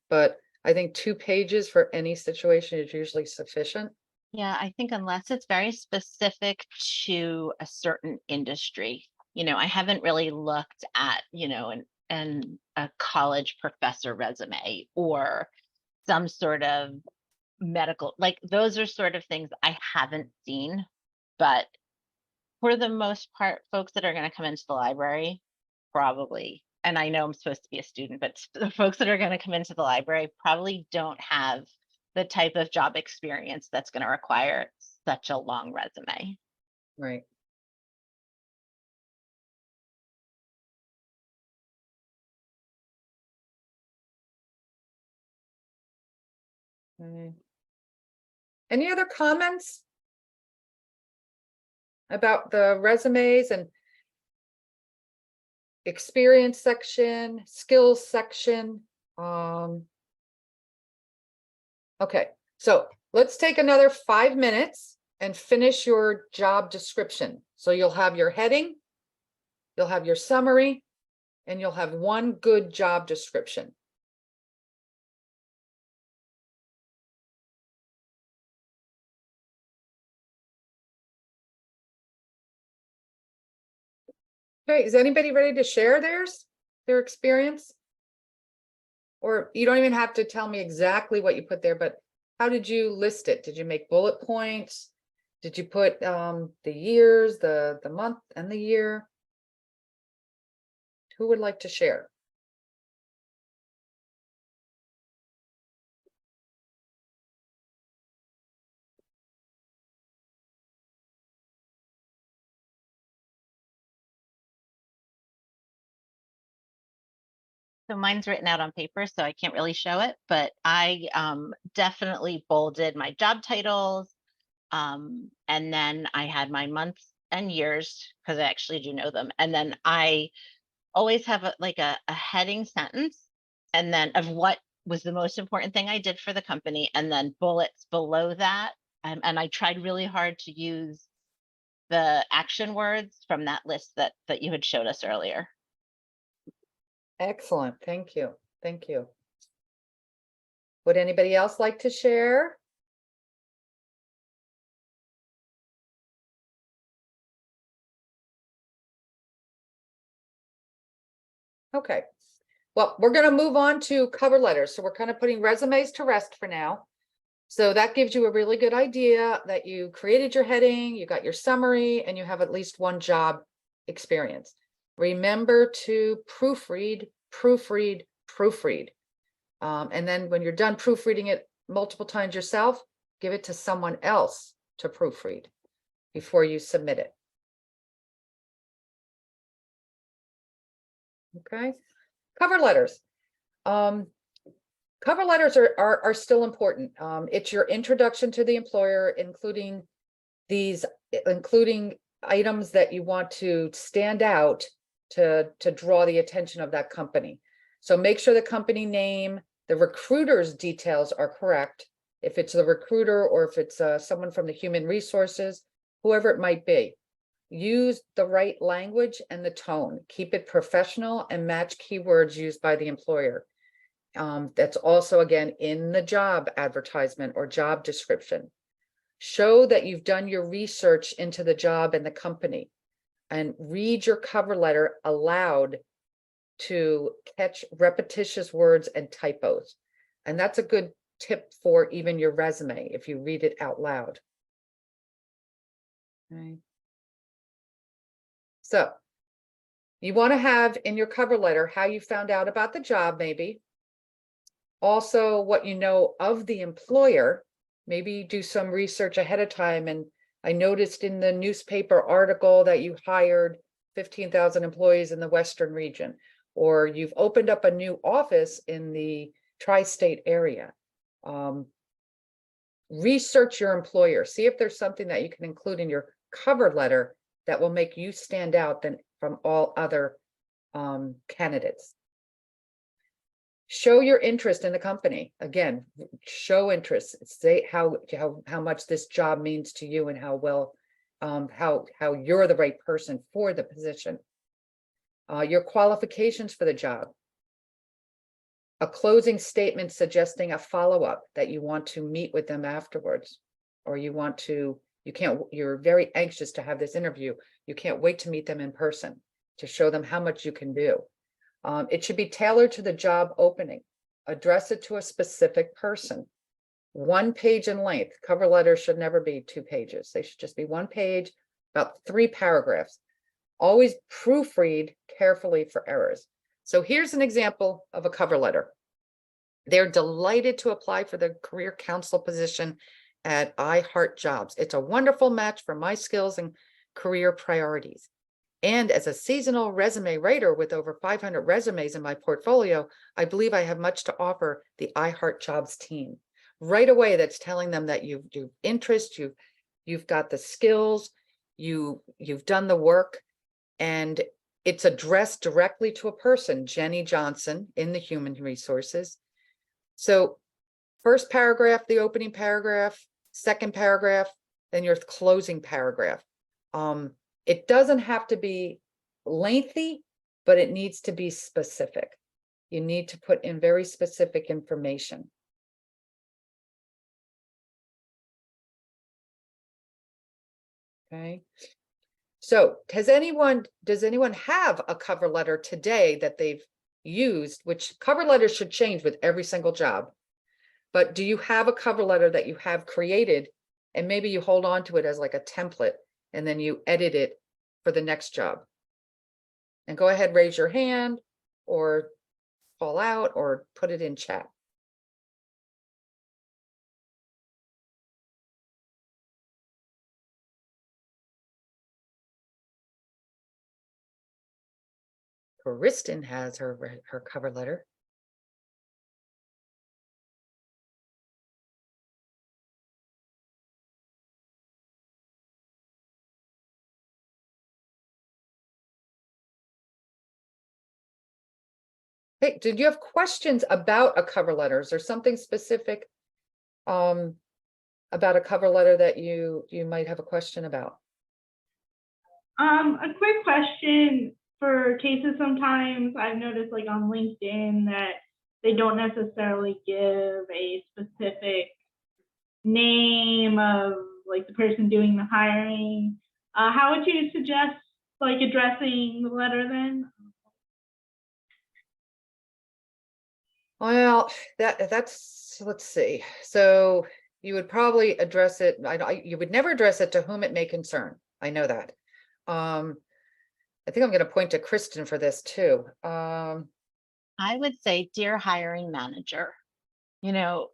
but I think 2 pages for any situation is usually sufficient. Yeah, I think unless it's very specific to a certain industry, I haven't really looked at, a college professor resume or some sort of medical, like those are sort of things I haven't seen. But for the most part, folks that are going to come into the library, probably, and I know I'm supposed to be a student, but the folks that are going to come into the library probably don't have the type of job experience that's going to require such a long resume. Right. Okay. Any other comments about the resumes and experience section, skills section? Okay, so let's take another 5 minutes and finish your job description. So you'll have your heading, you'll have your summary, and you'll have one good job description. Okay, is anybody ready to share their experience? Or you don't even have to tell me exactly what you put there, but how did you list it? Did you make bullet points? Did you put the years, the month and the year? Who would like to share? So mine's written out on paper, so I can't really show it, but I definitely bolded my job titles. And then I had my months and years because I actually do know them. And then I always have a heading sentence and then of what was the most important thing I did for the company, and then bullets below that. And I tried really hard to use the action words from that list that you had showed us earlier. Excellent, thank you, thank you. Would anybody else like to share? Okay, well, we're going to move on to cover letters. So we're kind of putting resumes to rest for now. So that gives you a really good idea that you created your heading, you got your summary, and you have at least one job experience. Remember to proofread, proofread, proofread. And then when you're done proofreading it multiple times yourself, give it to someone else to proofread before you submit it. Okay, cover letters. Cover letters are still important. It's your introduction to the employer, including these including items that you want to stand out to draw the attention of that company. So make sure the company name, the recruiter's details are correct. If it's the recruiter or if it's someone from the human resources, whoever it might be. Use the right language and the tone. Keep it professional and match keywords used by the employer. That's also, again, in the job advertisement or job description. Show that you've done your research into the job and the company, and read your cover letter aloud to catch repetitious words and typos. And that's a good tip for even your resume if you read it out loud. Okay. So you want to have in your cover letter how you found out about the job, maybe. Also, what you know of the employer. Maybe do some research ahead of time. And I noticed in the newspaper article that you hired 15,000 employees in the Western region, or you've opened up a new office in the tri-state area. Research your employer. See if there's something that you can include in your cover letter that will make you stand out than from all other candidates. Show your interest in the company. Again, show interest. Say how much this job means to you and how well, how you're the right person for the position. Your qualifications for the job. A closing statement suggesting a follow-up that you want to meet with them afterwards, or you're very anxious to have this interview. You can't wait to meet them in person to show them how much you can do. It should be tailored to the job opening. Address it to a specific person. 1 page in length. Cover letters should never be 2 pages. They should just be 1 page, about 3 paragraphs. Always proofread carefully for errors. So here's an example of a cover letter. They're delighted to apply for the career counselor position at iHeartJobs. It's a wonderful match for my skills and career priorities. And as a seasonal resume writer with over 500 resumes in my portfolio, I believe I have much to offer the iHeartJobs team. Right away, that's telling them that you've interest, you've got the skills, you've done the work, and it's addressed directly to a person, Jenny Johnson, in the human resources. So first paragraph, the opening paragraph, second paragraph, then your closing paragraph. It doesn't have to be lengthy, but it needs to be specific. You need to put in very specific information. Okay. So does anyone have a cover letter today that they've used, which cover letters should change with every single job? But do you have a cover letter that you have created and maybe you hold on to it as like a template and then you edit it for the next job? And go ahead, raise your hand or call out or put it in chat. Kristen has her cover letter. Hey, did you have questions about a cover letter? Is there something specific about a cover letter that you might have a question about? A quick question for cases. Sometimes I've noticed, like on LinkedIn, that they don't necessarily give a specific name of like the person doing the hiring. How would you suggest like addressing the letter then? Well, that's let's see. So you would probably address it. You would never address it to whom it may concern. I know that. I think I'm going to point to Kristen for this too. I would say, dear hiring manager, you know,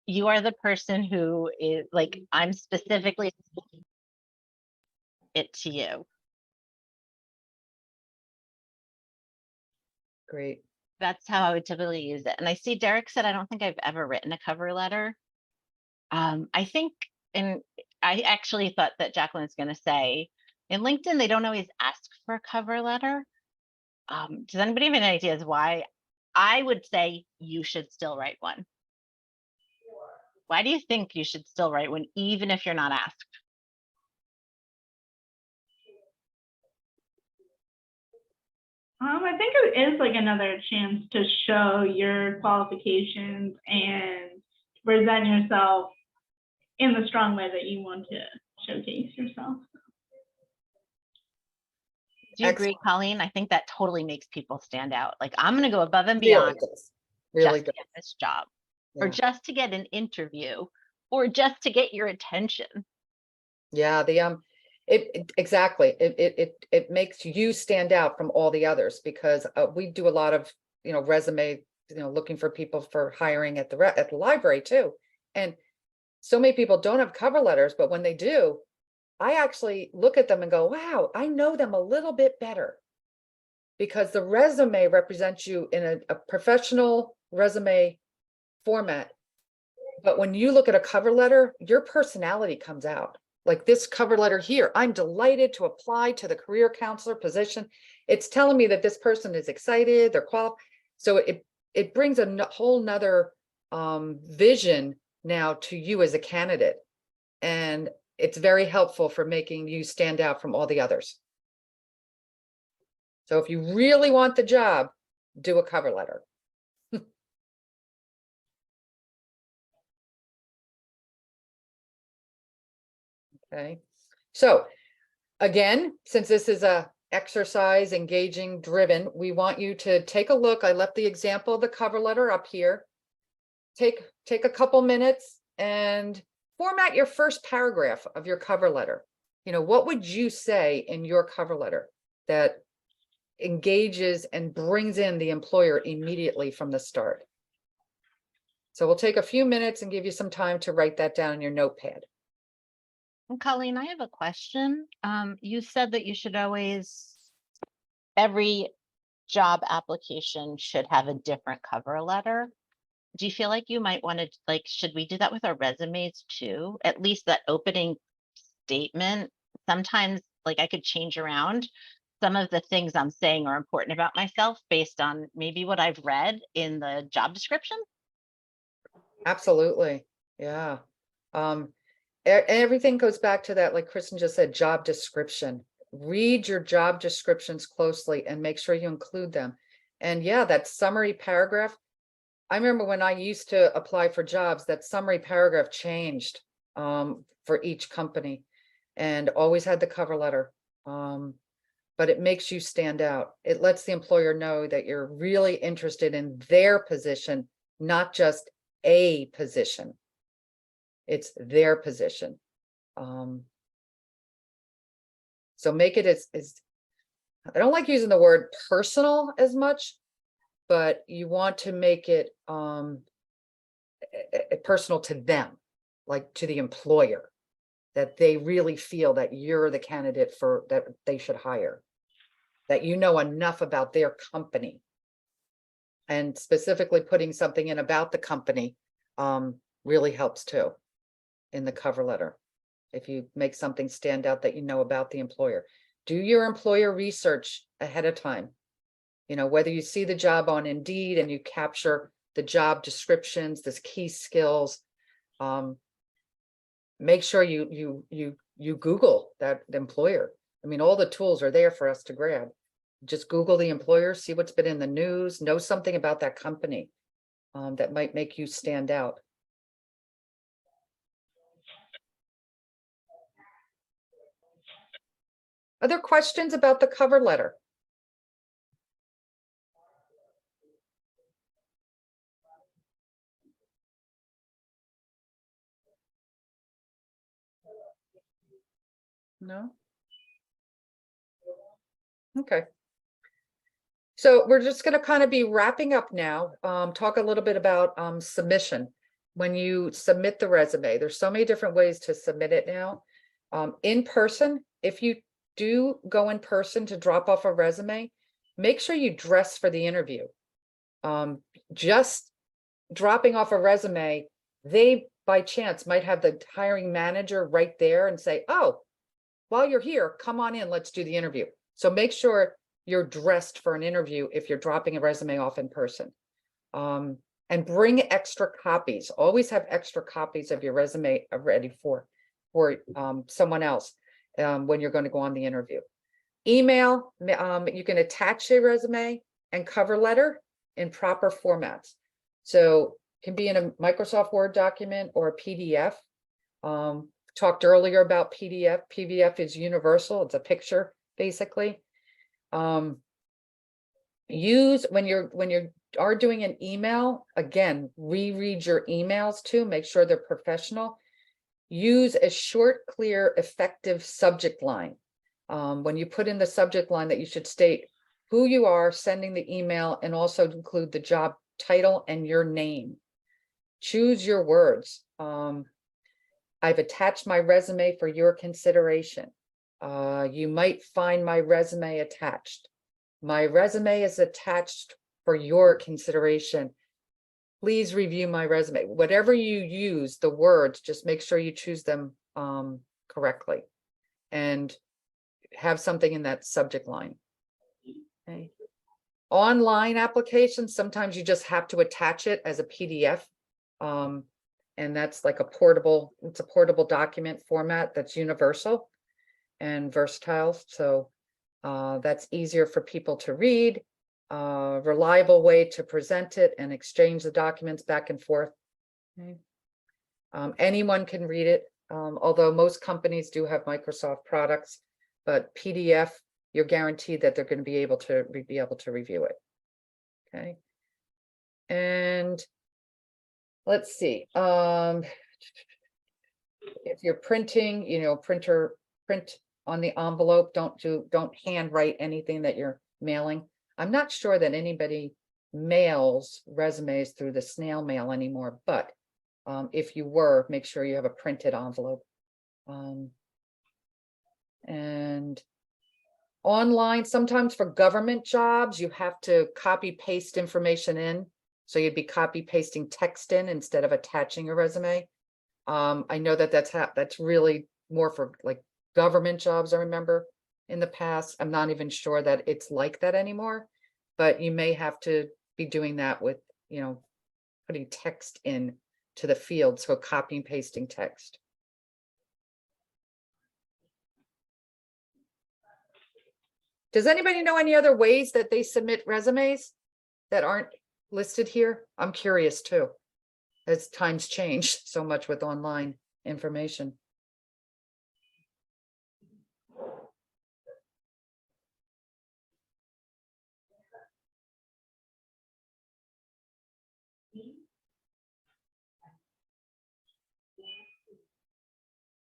you are the person who is like, I'm specifically it to you. Great. That's how I would typically use it. And I see Derek said, I don't think I've ever written a cover letter. I think, and I actually thought that Jacqueline was going to say, in LinkedIn, they don't always ask for a cover letter. Does anybody have any ideas why? I would say you should still write one. Why do you think you should still write one, even if you're not asked? I think it is like another chance to show your qualifications and present yourself in the strong way that you want to showcase yourself. Do you agree, Colleen? I think that totally makes people stand out. Like, I'm going to go above and beyond Really just to does. get this job, or Yeah. just to get an interview, or just to get your attention. Yeah, exactly. It makes you stand out from all the others, because we do a lot of, resume, looking for people for hiring at the library too. And so many people don't have cover letters, but when they do, I actually look at them and go, wow, I know them a little bit better, because the resume represents you in a professional resume format. But when you look at a cover letter, your personality comes out. Like this cover letter here, I'm delighted to apply to the career counselor position. It's telling me that this person is excited, they're qualified. So it brings a whole nother vision now to you as a candidate. And it's very helpful for making you stand out from all the others. So if you really want the job, do a cover letter. Okay. So again, since this is a exercise, engaging, driven, we want you to take a look. I left the example of the cover letter up here. Take a couple minutes and format your first paragraph of your cover letter. What would you say in your cover letter that engages and brings in the employer immediately from the start? So we'll take a few minutes and give you some time to write that down in your notepad. And Colleen, I have a question. You said that you should always, every job application should have a different cover letter. Do you feel like you might want to, like, should we do that with our resumes too? At least that opening statement. Sometimes, like, I could change around some of the things I'm saying are important about myself based on maybe what I've read in the job description. Absolutely. Yeah. Everything goes back to that, like Kristen just said, job description. Read your job descriptions closely and make sure you include them. And yeah, that summary paragraph. I remember when I used to apply for jobs, that summary paragraph changed for each company, and always had the cover letter. But it makes you stand out. It lets the employer know that you're really interested in their position, not just a position. It's their position. So make it as I don't like using the word personal as much, but you want to make it personal to them, like to the employer, that they really feel that you're the candidate for that they should hire, that you know enough about their company. And specifically putting something in about the company really helps too in the cover letter. If you make something stand out that you know about the employer, do your employer research ahead of time. Whether you see the job on Indeed and you capture the job descriptions, the key skills, make sure you Google that employer. I mean, all the tools are there for us to grab. Just Google the employer, see what's been in the news, know something about that company that might make you stand out. Other questions about the cover letter? No? Okay. So we're just going to kind of be wrapping up now, talk a little bit about submission. When you submit the resume, there's so many different ways to submit it now. In person, if you do go in person to drop off a resume, make sure you dress for the interview. Just dropping off a resume, they by chance might have the hiring manager right there and say, oh, while you're here, come on in, let's do the interview. So make sure you're dressed for an interview if you're dropping a resume off in person. And bring extra copies. Always have extra copies of your resume ready for someone else when you're going to go on the interview. Email, you can attach a resume and cover letter in proper formats. So it can be in a Microsoft Word document or a PDF. Talked earlier about PDF. PDF is universal. It's a picture, basically. Use when you are doing an email, again, reread your emails too, make sure they're professional. Use a short, clear, effective subject line. When you put in the subject line, that you should state who you are sending the email and also include the job title and your name. Choose your words. I've attached my resume for your consideration. You might find my resume attached. My resume is attached for your consideration. Please review my resume. Whatever you use, the words, just make sure you choose them correctly and have something in that subject line. Okay. Online applications, sometimes you just have to attach it as a PDF. And that's like it's a portable document format that's universal and versatile. So that's easier for people to read, reliable way to present it and exchange the documents back and forth. Okay. Anyone can read it, although most companies do have Microsoft products, but PDF, you're guaranteed that they're going to be able to review it. Okay. And let's see. If you're printing, print on the envelope. Don't handwrite anything that you're mailing. I'm not sure that anybody mails resumes through the snail mail anymore, but if you were, make sure you have a printed envelope. And online, sometimes for government jobs, you have to copy paste information in. So you'd be copy pasting text in instead of attaching a resume. I know that that's really more for like government jobs. I remember in the past, I'm not even sure that it's like that anymore, but you may have to be doing that with, putting text in to the field. So copying, pasting text. Does anybody know any other ways that they submit resumes that aren't listed here? I'm curious too, as times change so much with online information.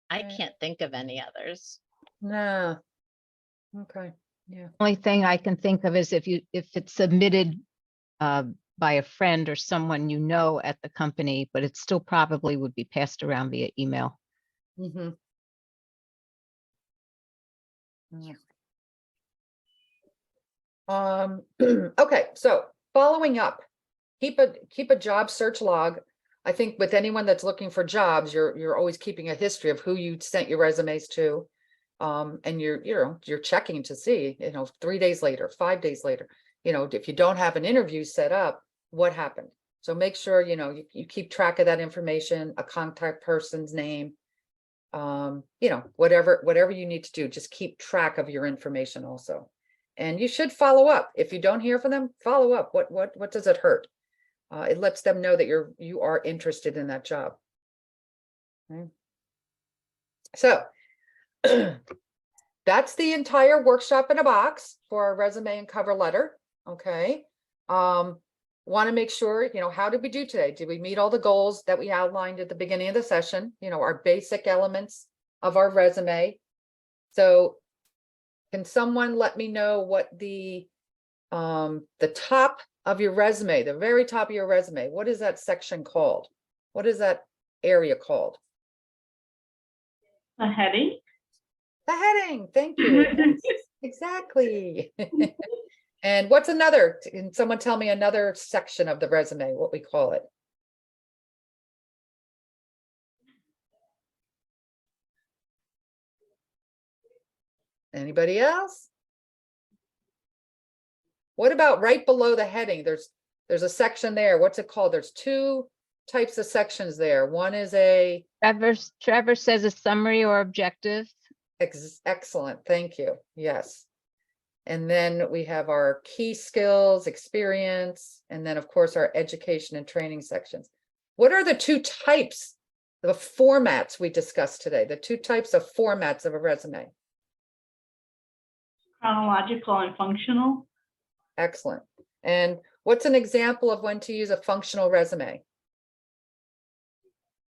I can't think of any others. No. Okay. Yeah. Only thing I can think of is if it's submitted by a friend or someone at the company, but it still probably would be passed around via email. Mm-hmm. Yeah. Okay, so following up, keep a job search log. I think with anyone that's looking for jobs, you're always keeping a history of who you sent your resumes to. And you're checking to see, 3 days later, 5 days later, if you don't have an interview set up, what happened? So make sure, you keep track of that information, a contact person's name, whatever you need to do, just keep track of your information also. And you should follow up. If you don't hear from them, follow up. What does it hurt? It lets them know that you are interested in that job. Okay. So that's the entire workshop in a box for our resume and cover letter. Okay. Want to make sure, how did we do today? Did we meet all the goals that we outlined at the beginning of the session? Our basic elements of our resume. So can someone let me know what the top of your resume, the very top of your resume, what is that section called? What is that area called? A heading. The heading. Thank you. Yes, exactly. And what's another? Can someone tell me another section of the resume, what we call it? Anybody else? What about right below the heading? There's a section there. What's it called? There's two types of sections there. One is a Trevor says a summary or objective. excellent. Thank you. Yes. And then we have our key skills, experience, and then of course our education and training sections. What are the two types, the formats we discussed today? The two types of formats of a resume? Chronological and functional. Excellent. And what's an example of when to use a functional resume?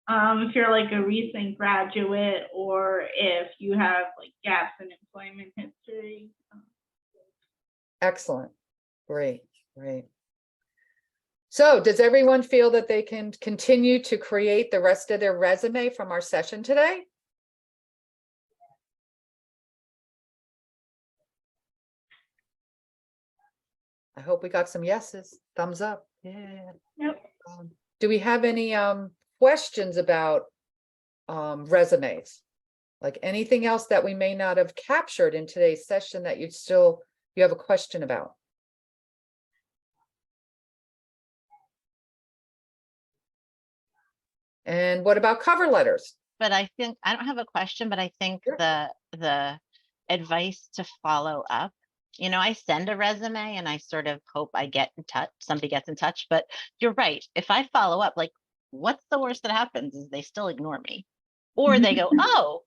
If you're like a recent graduate, or if you have like gaps in employment history. Excellent. Great, great. So does everyone feel that they can continue to create the rest of their resume from our session today? I hope we got some yeses, thumbs up. Yeah. Yep. Do we have any questions about resumes? Like anything else that we may not have captured in today's session that you have a question about? And what about cover letters? But I think, I don't have a question, but I think Sure. the advice to follow up, you know, I send a resume and I sort of hope I get in touch, somebody gets in touch, but you're right. If I follow up, like, what's the worst that happens is they still ignore me, or they go, oh,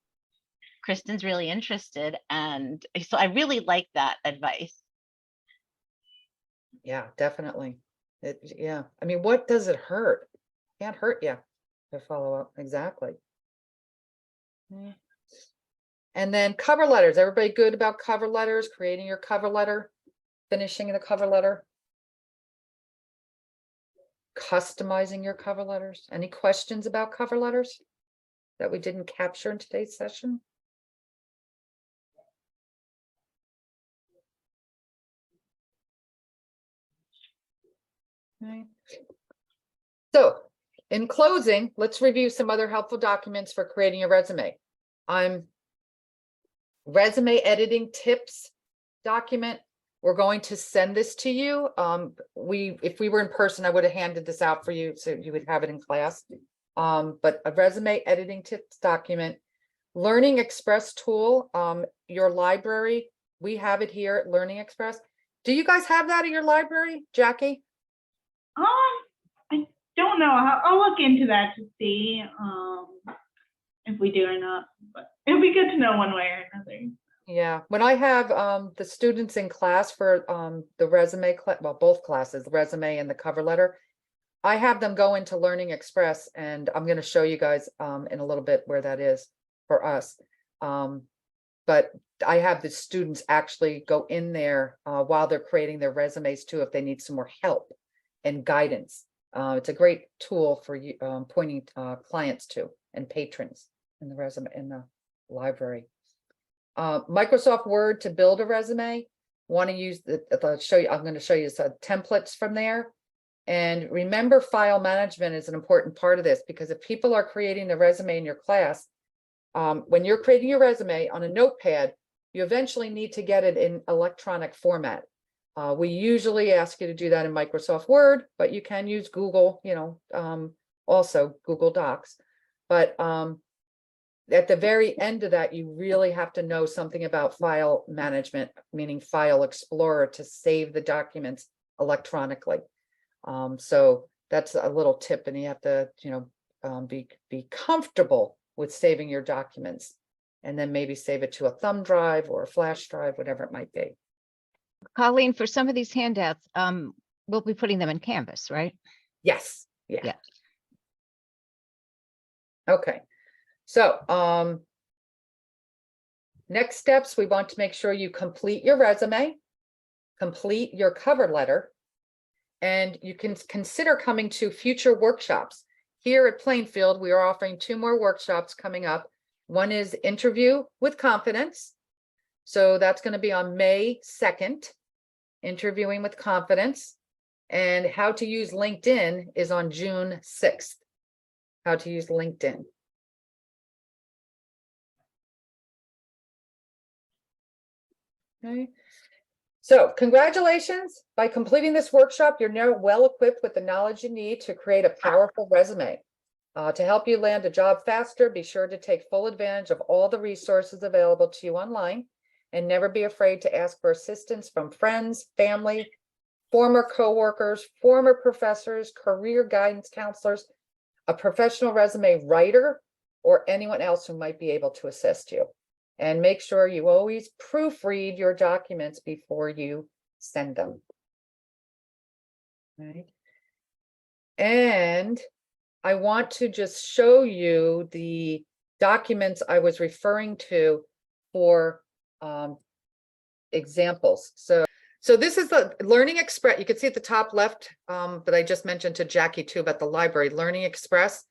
Kristen's really interested. And so I really like that advice. Yeah, definitely. Yeah. I mean, what does it hurt? Can't hurt you to follow up. Exactly. Yeah. And then cover letters. Everybody good about cover letters, creating your cover letter, finishing the cover letter, customizing your cover letters? Any questions about cover letters that we didn't capture in today's session? Okay. So in closing, let's review some other helpful documents for creating a resume. Resume editing tips document. We're going to send this to you. If we were in person, I would have handed this out for you so you would have it in class. But a resume editing tips document, Learning Express tool, your library, we have it here at Learning Express. Do you guys have that at your library, Jackie? I don't know. I'll look into that to see if we do or not. But it'll be good to know one way or another. Yeah, when I have the students in class for the resume, well, both classes, the resume and the cover letter, I have them go into Learning Express, and I'm going to show you guys in a little bit where that is for us. But I have the students actually go in there while they're creating their resumes too, if they need some more help and guidance. It's a great tool for you pointing clients to and patrons in the resume in the library. Microsoft Word to build a resume. Want to use I'm going to show you some templates from there. And remember, file management is an important part of this, because if people are creating the resume in your class, when you're creating your resume on a notepad, you eventually need to get it in electronic format. We usually ask you to do that in Microsoft Word, but you can use Google, also Google Docs. But at the very end of that, you really have to know something about file management, meaning File Explorer, to save the documents electronically. So that's a little tip, and you have to, be comfortable with saving your documents, and then maybe save it to a thumb drive or a flash drive, whatever it might be. Colleen, for some of these handouts, we'll be putting them in Canvas, right? Yes. Yeah. Yeah. Okay. So, next steps, we want to make sure you complete your resume, complete your cover letter, and you can consider coming to future workshops. Here at Plainfield, we are offering 2 more workshops coming up. One is Interview with Confidence. So that's going to be on May 2nd, Interviewing with Confidence. And How to Use LinkedIn is on June 6th. How to use LinkedIn. Okay. So congratulations. By completing this workshop, you're now well equipped with the knowledge you need to create a powerful resume. To help you land a job faster, be sure to take full advantage of all the resources available to you online, and never be afraid to ask for assistance from friends, family, former coworkers, former professors, career guidance counselors, a professional resume writer, or anyone else who might be able to assist you. And make sure you always proofread your documents before you send them. Right. And I want to just show you the documents I was referring to for examples. So this is the Learning Express. You can see at the top left that I just mentioned to Jackie too about the library, Learning Express.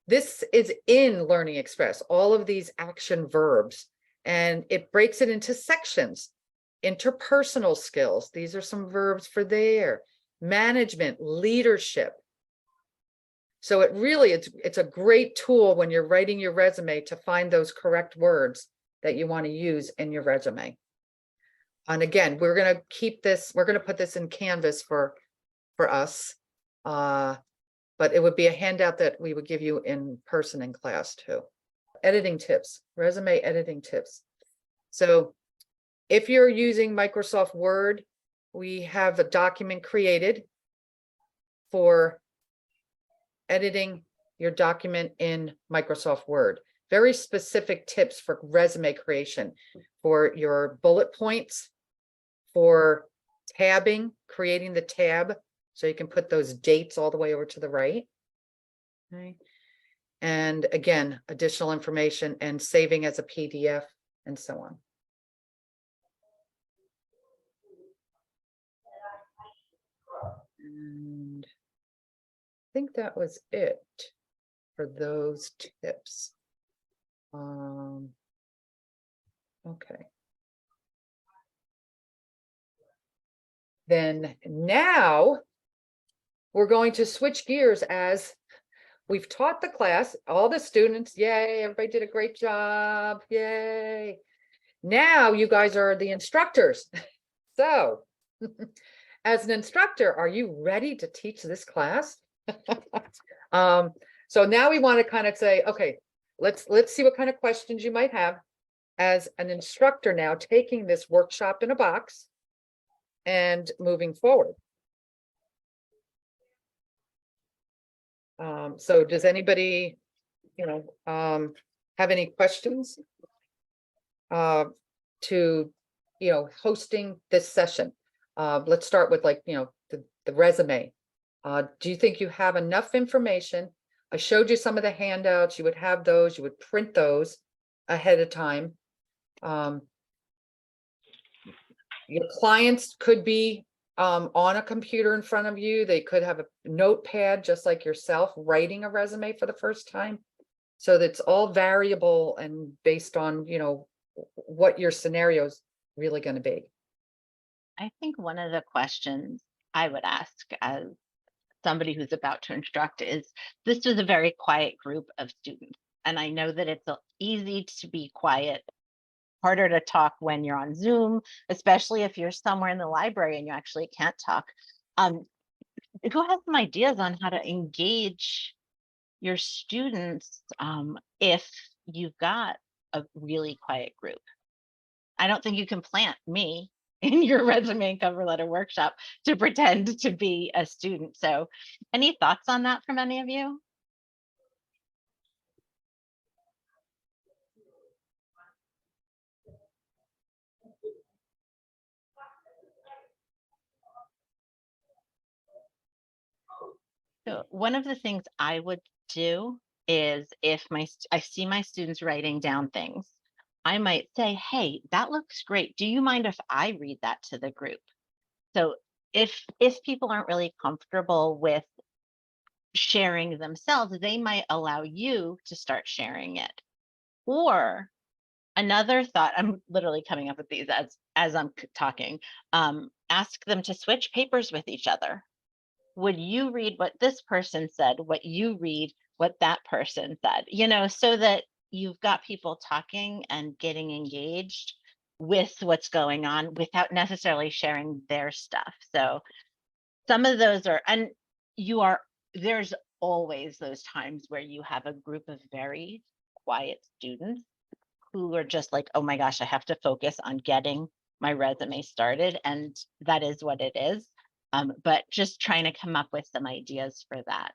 This is in Learning Express, all of these action verbs, and it breaks it into sections. Interpersonal skills, these are some verbs for there. Management, leadership. So it really, it's a great tool when you're writing your resume to find those correct words that you want to use in your resume. And again, we're going to keep this, we're going to put this in Canvas for us. But it would be a handout that we would give you in person in class too. Editing tips, resume editing tips. So if you're using Microsoft Word, we have a document created for editing your document in Microsoft Word. Very specific tips for resume creation, for your bullet points, for tabbing, creating the tab, so you can put those dates all the way over to the right. Okay. And again, additional information and saving as a PDF and so on. And I think that was it for those tips. Okay. Then now we're going to switch gears. As we've taught the class, all the students, yay, everybody did a great job, yay. Now you guys are the instructors. So as an instructor, are you ready to teach this class? So now we want to kind of say, okay, let's see what kind of questions you might have as an instructor now taking this workshop in a box and moving forward. So does anybody, have any questions to, hosting this session? Let's start with the resume. Do you think you have enough information? I showed you some of the handouts. You would have those, you would print those ahead of time. Your clients could be on a computer in front of you. They could have a notepad just like yourself writing a resume for the first time. So that's all variable and based on, what your scenario is really going to be. I think one of the questions I would ask as somebody who's about to instruct is, this was a very quiet group of students. And I know that it's easy to be quiet, harder to talk when you're on Zoom, especially if you're somewhere in the library and you actually can't talk. Who has some ideas on how to engage your students if you've got a really quiet group? I don't think you can plant me in your resume and cover letter workshop to pretend to be a student. So any thoughts on that from any of you? So one of the things I would do is if I see my students writing down things, I might say, hey, that looks great. Do you mind if I read that to the group? So if people aren't really comfortable with sharing themselves, they might allow you to start sharing it. Or another thought, I'm literally coming up with these as I'm talking, ask them to switch papers with each other. Would you read what this person said, what you read, what that person said, so that you've got people talking and getting engaged with what's going on without necessarily sharing their stuff. So some of those are, and there's always those times where you have a group of very quiet students who are just like, oh my gosh, I have to focus on getting my resume started. And that is what it is. But just trying to come up with some ideas for that.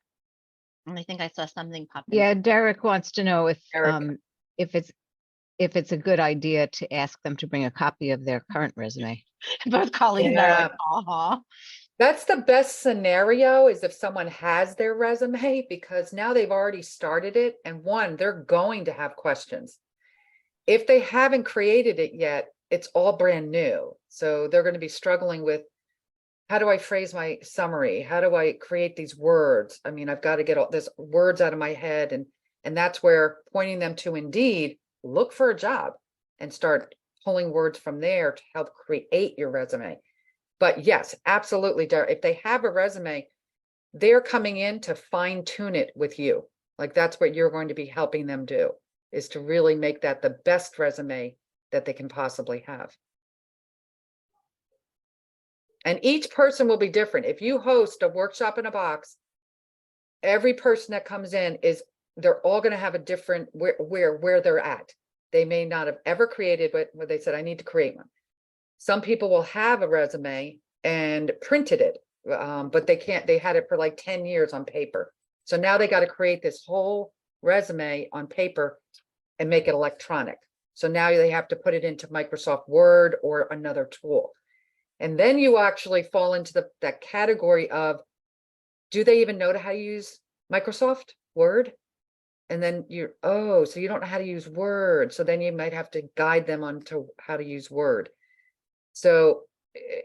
And I think I saw something pop in. Yeah, Derek wants to know Derek. if it's a good idea to ask them to bring a copy of their current resume. Both Colleen and I are like, uh-huh. That's the best scenario, is if someone has their resume, because now they've already started it, and one, they're going to have questions. If they haven't created it yet, it's all brand new. So they're going to be struggling with, how do I phrase my summary? How do I create these words? I mean, I've got to get all this words out of my head. And that's where pointing them to Indeed, look for a job and start pulling words from there to help create your resume. But yes, absolutely, Derek. If they have a resume, they're coming in to fine tune it with you. Like, that's what you're going to be helping them do, is to really make that the best resume that they can possibly have. And each person will be different. If you host a workshop in a box, every person that comes in they're all going to have a different where they're at. They may not have ever created, but where they said, I need to create one. Some people will have a resume and printed it, but they had it for like 10 years on paper. So now they got to create this whole resume on paper and make it electronic. So now they have to put it into Microsoft Word or another tool. And then you actually fall into that category of, do they even know how to use Microsoft Word? And then so you don't know how to use Word. So then you might have to guide them on to how to use Word. So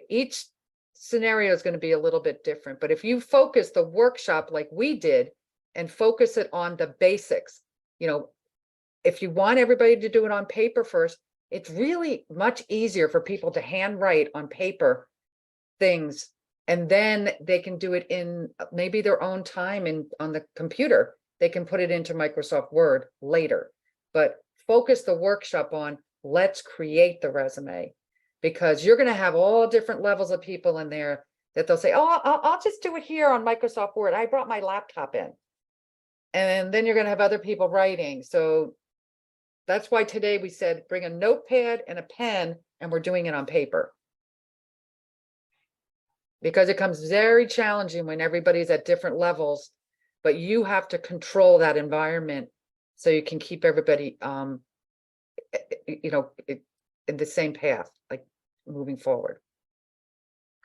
each scenario is going to be a little bit different. But if you focus the workshop like we did and focus it on the basics, if you want everybody to do it on paper first, it's really much easier for people to handwrite on paper things, and then they can do it in maybe their own time and on the computer. They can put it into Microsoft Word later. But focus the workshop on, let's create the resume, because you're going to have all different levels of people in there that they'll say, oh, I'll just do it here on Microsoft Word. I brought my laptop in. And then you're going to have other people writing. So that's why today we said, bring a notepad and a pen, and we're doing it on paper. Because it comes very challenging when everybody's at different levels, but you have to control that environment so you can keep everybody, in the same path, like moving forward.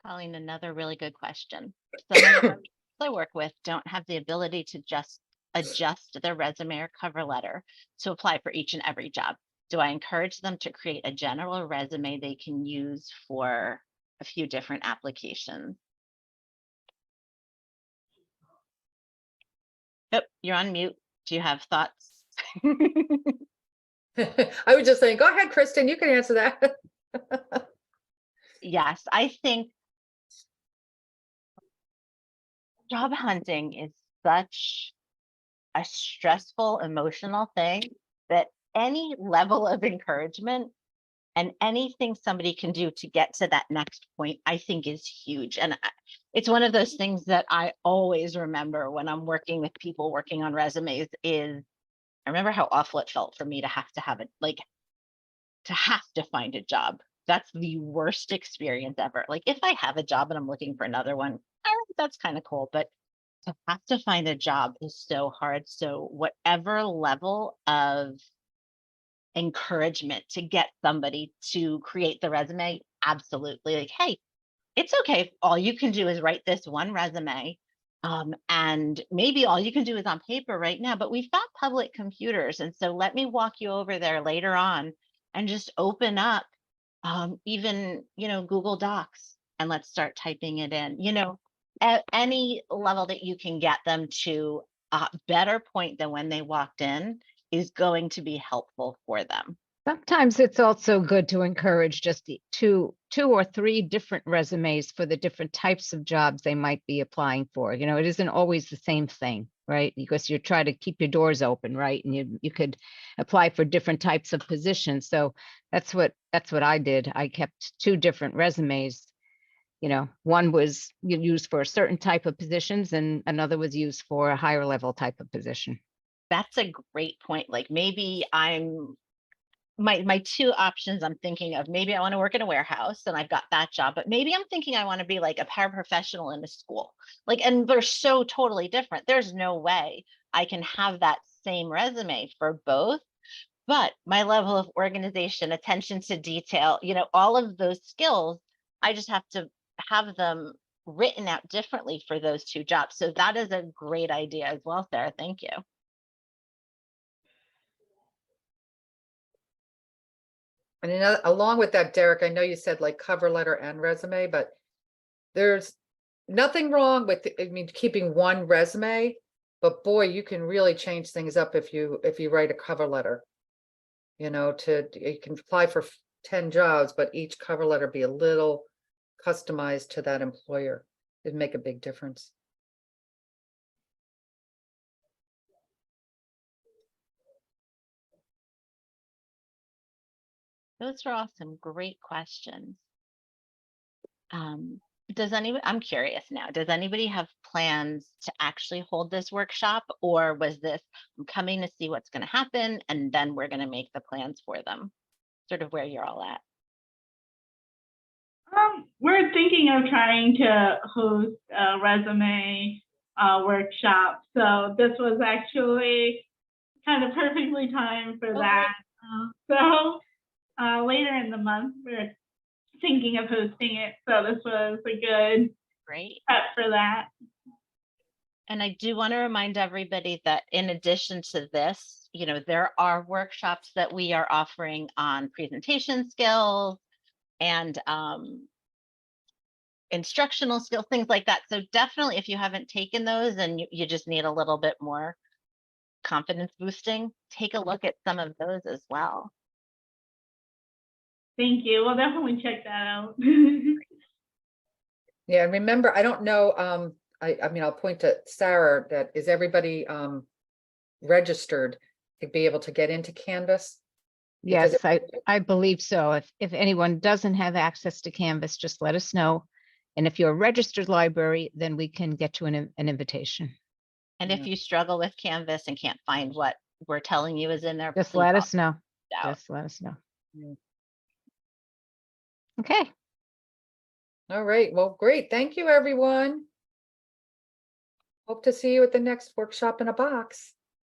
Colleen, another really good question. Some of the people I work with don't have the ability to just adjust their resume or cover letter to apply for each and every job. Do I encourage them to create a general resume they can use for a few different applications? Oh, you're on mute. Do you have thoughts? I was just saying, go ahead, Kristen, you can answer that. Yes, I think job hunting is such a stressful, emotional thing that any level of encouragement and anything somebody can do to get to that next point, I think is huge. And it's one of those things that I always remember when I'm working with people working on resumes is, I remember how awful it felt for me to have to find a job. That's the worst experience ever. Like, if I have a job and I'm looking for another one, that's kind of cool, but to have to find a job is so hard. So whatever level of encouragement to get somebody to create the resume, absolutely. Like, hey, it's okay if all you can do is write this one resume. And maybe all you can do is on paper right now, but we've got public computers. And so let me walk you over there later on and just open up even, Google Docs, and let's start typing it in, at any level that you can get them to a better point than when they walked in is going to be helpful for them. Sometimes it's also good to encourage just two or three different resumes for the different types of jobs they might be applying for. It isn't always the same thing. right? Because you're trying to keep your doors open, right? And you could apply for different types of positions. So that's what I did. I kept 2 different resumes. You know, one was used for a certain type of positions and another was used for a higher level type of position. That's a great point. Like maybe my 2 options I'm thinking of, maybe I want to work in a warehouse and I've got that job, but maybe I'm thinking I want to be like a paraprofessional in a school. Like, and they're so totally different. There's no way I can have that same resume for both. But my level of organization, attention to detail, all of those skills, I just have to have them written out differently for those 2 jobs. So that is a great idea as well, Sarah. Thank you. And along with that, Derek, I know you said like cover letter and resume, but there's nothing wrong with, keeping one resume, but boy, you can really change things up if you write a cover letter. You can apply for 10 jobs, but each cover letter be a little customized to that employer. It'd make a big difference. Those are all some great questions. I'm curious now, does anybody have plans to actually hold this workshop, or was this, I'm coming to see what's going to happen and then we're going to make the plans for them? Sort of where you're all at. We're thinking of trying to host a resume workshop. So this was actually kind of perfectly timed for that. So later in the month, we're thinking of hosting it. So this was a good Great. prep for that. And I do want to remind everybody that in addition to this, there are workshops that we are offering on presentation skills and instructional skills, things like that. So definitely, if you haven't taken those and you just need a little bit more confidence boosting, take a look at some of those as well. Thank you. We'll definitely check that out. Yeah, remember, I don't know, I'll point to Sarah, that is everybody registered to be able to get into Canvas? Yes, I believe so. If anyone doesn't have access to Canvas, just let us know. And if you're a registered library, then we can get you an invitation. And if you struggle with Canvas and can't find what we're telling you is in there, just let us know. Just let us know. Okay. All right. Well, great. Thank you, everyone. Hope to see you at the next workshop in a box.